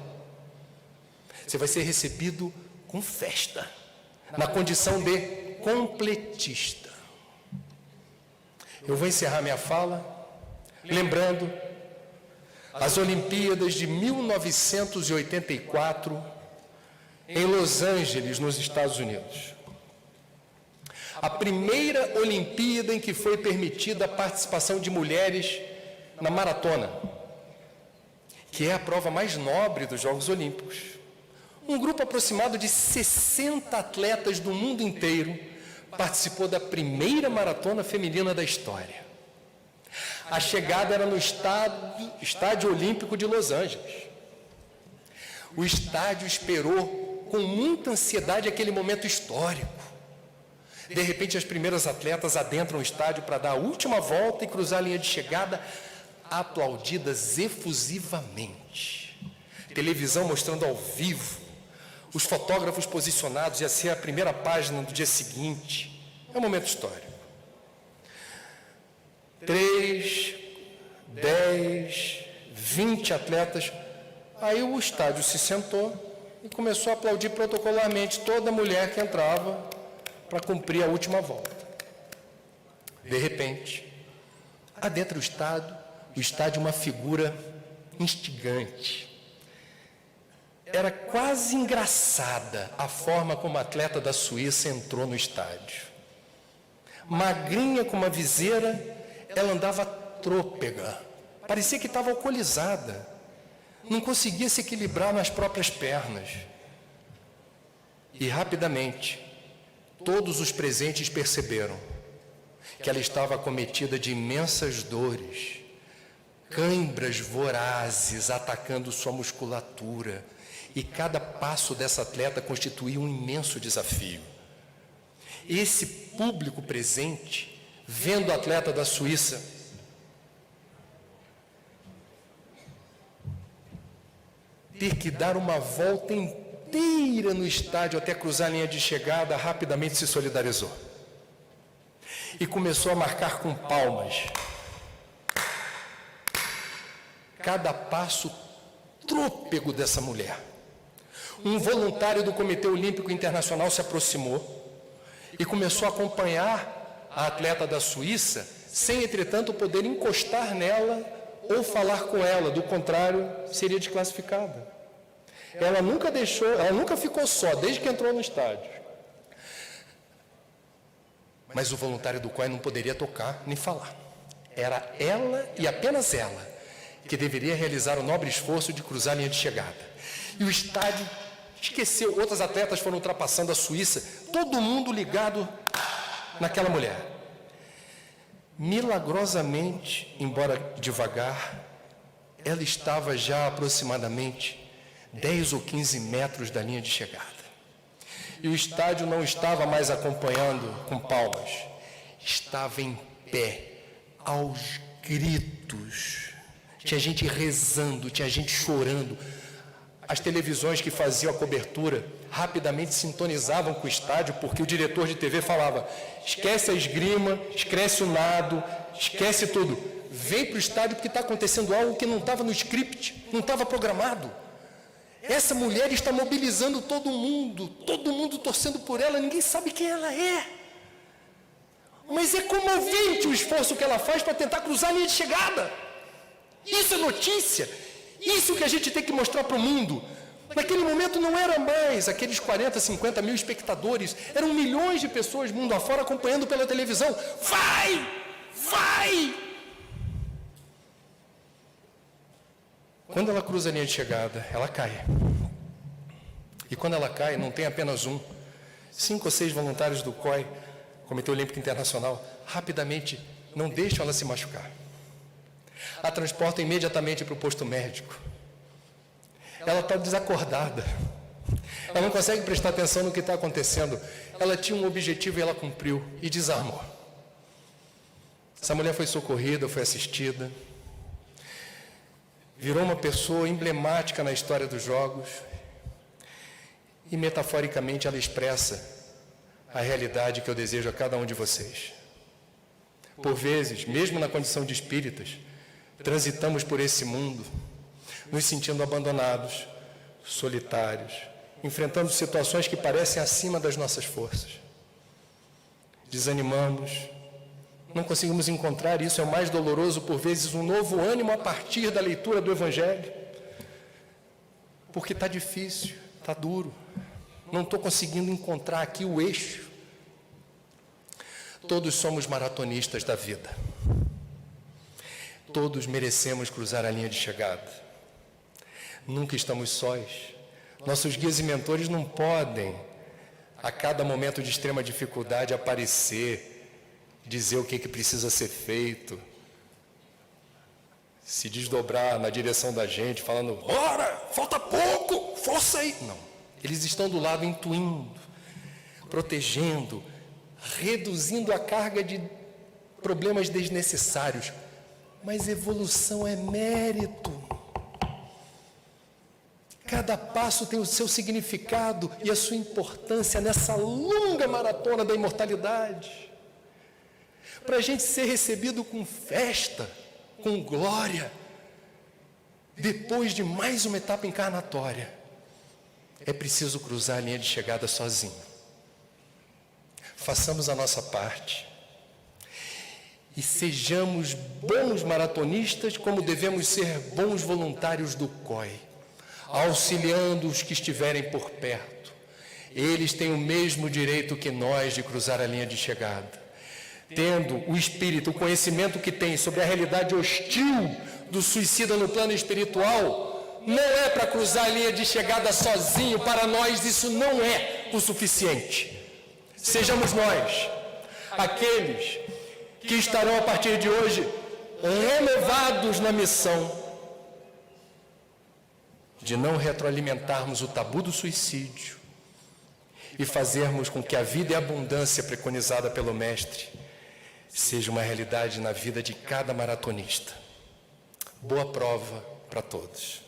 Você vai ser recebido com festa, na condição de completista. Eu vou encerrar minha fala lembrando as Olimpíadas de 1984 em Los Angeles, nos Estados Unidos. A primeira Olimpíada em que foi permitida a participação de mulheres na maratona, que é a prova mais nobre dos Jogos Olímpicos. Um grupo aproximado de 60 atletas do mundo inteiro participou da primeira maratona feminina da história. A chegada era no Estádio Olímpico de Los Angeles. O estádio esperou com muita ansiedade aquele momento histórico. De repente, as primeiras atletas adentram o estádio para dar a última volta e cruzar a linha de chegada, aplaudidas efusivamente. Televisão mostrando ao vivo, os fotógrafos posicionados, ia ser a primeira página do dia seguinte. É um momento histórico. 3, 10, 20 atletas. Aí o estádio se sentou e começou a aplaudir protocolarmente toda mulher que entrava para cumprir a última volta. De repente, adentra o estádio uma figura instigante. Era quase engraçada a forma como a atleta da Suíça entrou no estádio. Magrinha como uma viseira, ela andava trôpega, parecia que estava alcoolizada, não conseguia se equilibrar nas próprias pernas. E rapidamente, todos os presentes perceberam que ela estava acometida de imensas dores, cãibras vorazes atacando sua musculatura, e cada passo dessa atleta constituía um imenso desafio. Esse público presente, vendo a atleta da Suíça ter que dar uma volta inteira no estádio até cruzar a linha de chegada, rapidamente se solidarizou e começou a marcar com palmas cada passo trôpego dessa mulher. Um voluntário do Comitê Olímpico Internacional se aproximou e começou a acompanhar a atleta da Suíça sem, entretanto, poder encostar nela ou falar com ela, do contrário, seria desclassificada. Ela nunca ficou só, desde que entrou no estádio. Mas o voluntário do COI não poderia tocar nem falar. Era ela e apenas ela que deveria realizar o nobre esforço de cruzar a linha de chegada. E o estádio esqueceu, outros atletas foram ultrapassando a Suíça, todo mundo ligado naquela mulher. Milagrosamente, embora devagar, ela estava já aproximadamente 10 ou 15 metros da linha de chegada. E o estádio não estava mais acompanhando com palmas, estava em pé, aos gritos. Tinha gente rezando, tinha gente chorando. As televisões que faziam a cobertura rapidamente sintonizavam com o estádio, porque o diretor de TV falava: esquece a esgrima, esquece o nado, esquece tudo. Vem para o estádio porque está acontecendo algo que não estava no script, não estava programado. Essa mulher está mobilizando todo mundo torcendo por ela, ninguém sabe quem ela é. Mas é comovente o esforço que ela faz para tentar cruzar a linha de chegada. Isso é notícia. Isso que a gente tem que mostrar para o mundo. Naquele momento não era mais aqueles 40, 50 mil espectadores, eram milhões de pessoas mundo afora acompanhando pela televisão. Vai! Vai! Quando ela cruza a linha de chegada, ela cai. E quando ela cai, não tem apenas 5 ou 6 voluntários do COI, Comitê Olímpico Internacional, rapidamente não deixam ela se machucar. A transportam imediatamente para o posto médico. Ela está desacordada. Ela não consegue prestar atenção no que está acontecendo. Ela tinha um objetivo e ela cumpriu e desarmou. Essa mulher foi socorrida, foi assistida. Virou uma pessoa emblemática na história dos Jogos e, metaforicamente, ela expressa a realidade que eu desejo a cada um de vocês. Por vezes, mesmo na condição de espíritas, transitamos por esse mundo, nos sentindo abandonados, solitários, enfrentando situações que parecem acima das nossas forças. Desanimamos, não conseguimos encontrar, isso é o mais doloroso, por vezes, um novo ânimo a partir da leitura do Evangelho. Porque está difícil, está duro, não estou conseguindo encontrar aqui o eixo. Todos somos maratonistas da vida. Todos merecemos cruzar a linha de chegada. Nunca estamos sós. Nossos guias e mentores não podem, a cada momento de extrema dificuldade, aparecer, dizer o que precisa ser feito, se desdobrar na direção da gente, falando: bora, falta pouco, força aí. Não, eles estão do lado intuindo, protegendo, reduzindo a carga de problemas desnecessários. Mas evolução é mérito. Cada passo tem o seu significado e a sua importância nessa longa maratona da imortalidade. Para a gente ser recebido com festa, com glória, depois de mais uma etapa encarnatória, é preciso cruzar a linha de chegada sozinho. Façamos a nossa parte e sejamos bons maratonistas, como devemos ser bons voluntários do COI, auxiliando os que estiverem por perto. Eles têm o mesmo direito que nós de cruzar a linha de chegada. Tendo o espírito, o conhecimento que tem sobre a realidade hostil do suicida no plano espiritual, não é para cruzar a linha de chegada sozinho. Para nós isso não é o suficiente. Sejamos nós, aqueles que estarão a partir de hoje renovados na missão de não retroalimentarmos o tabu do suicídio e fazermos com que a vida e a abundância preconizada pelo Mestre seja uma realidade na vida de cada maratonista. Boa prova para todos.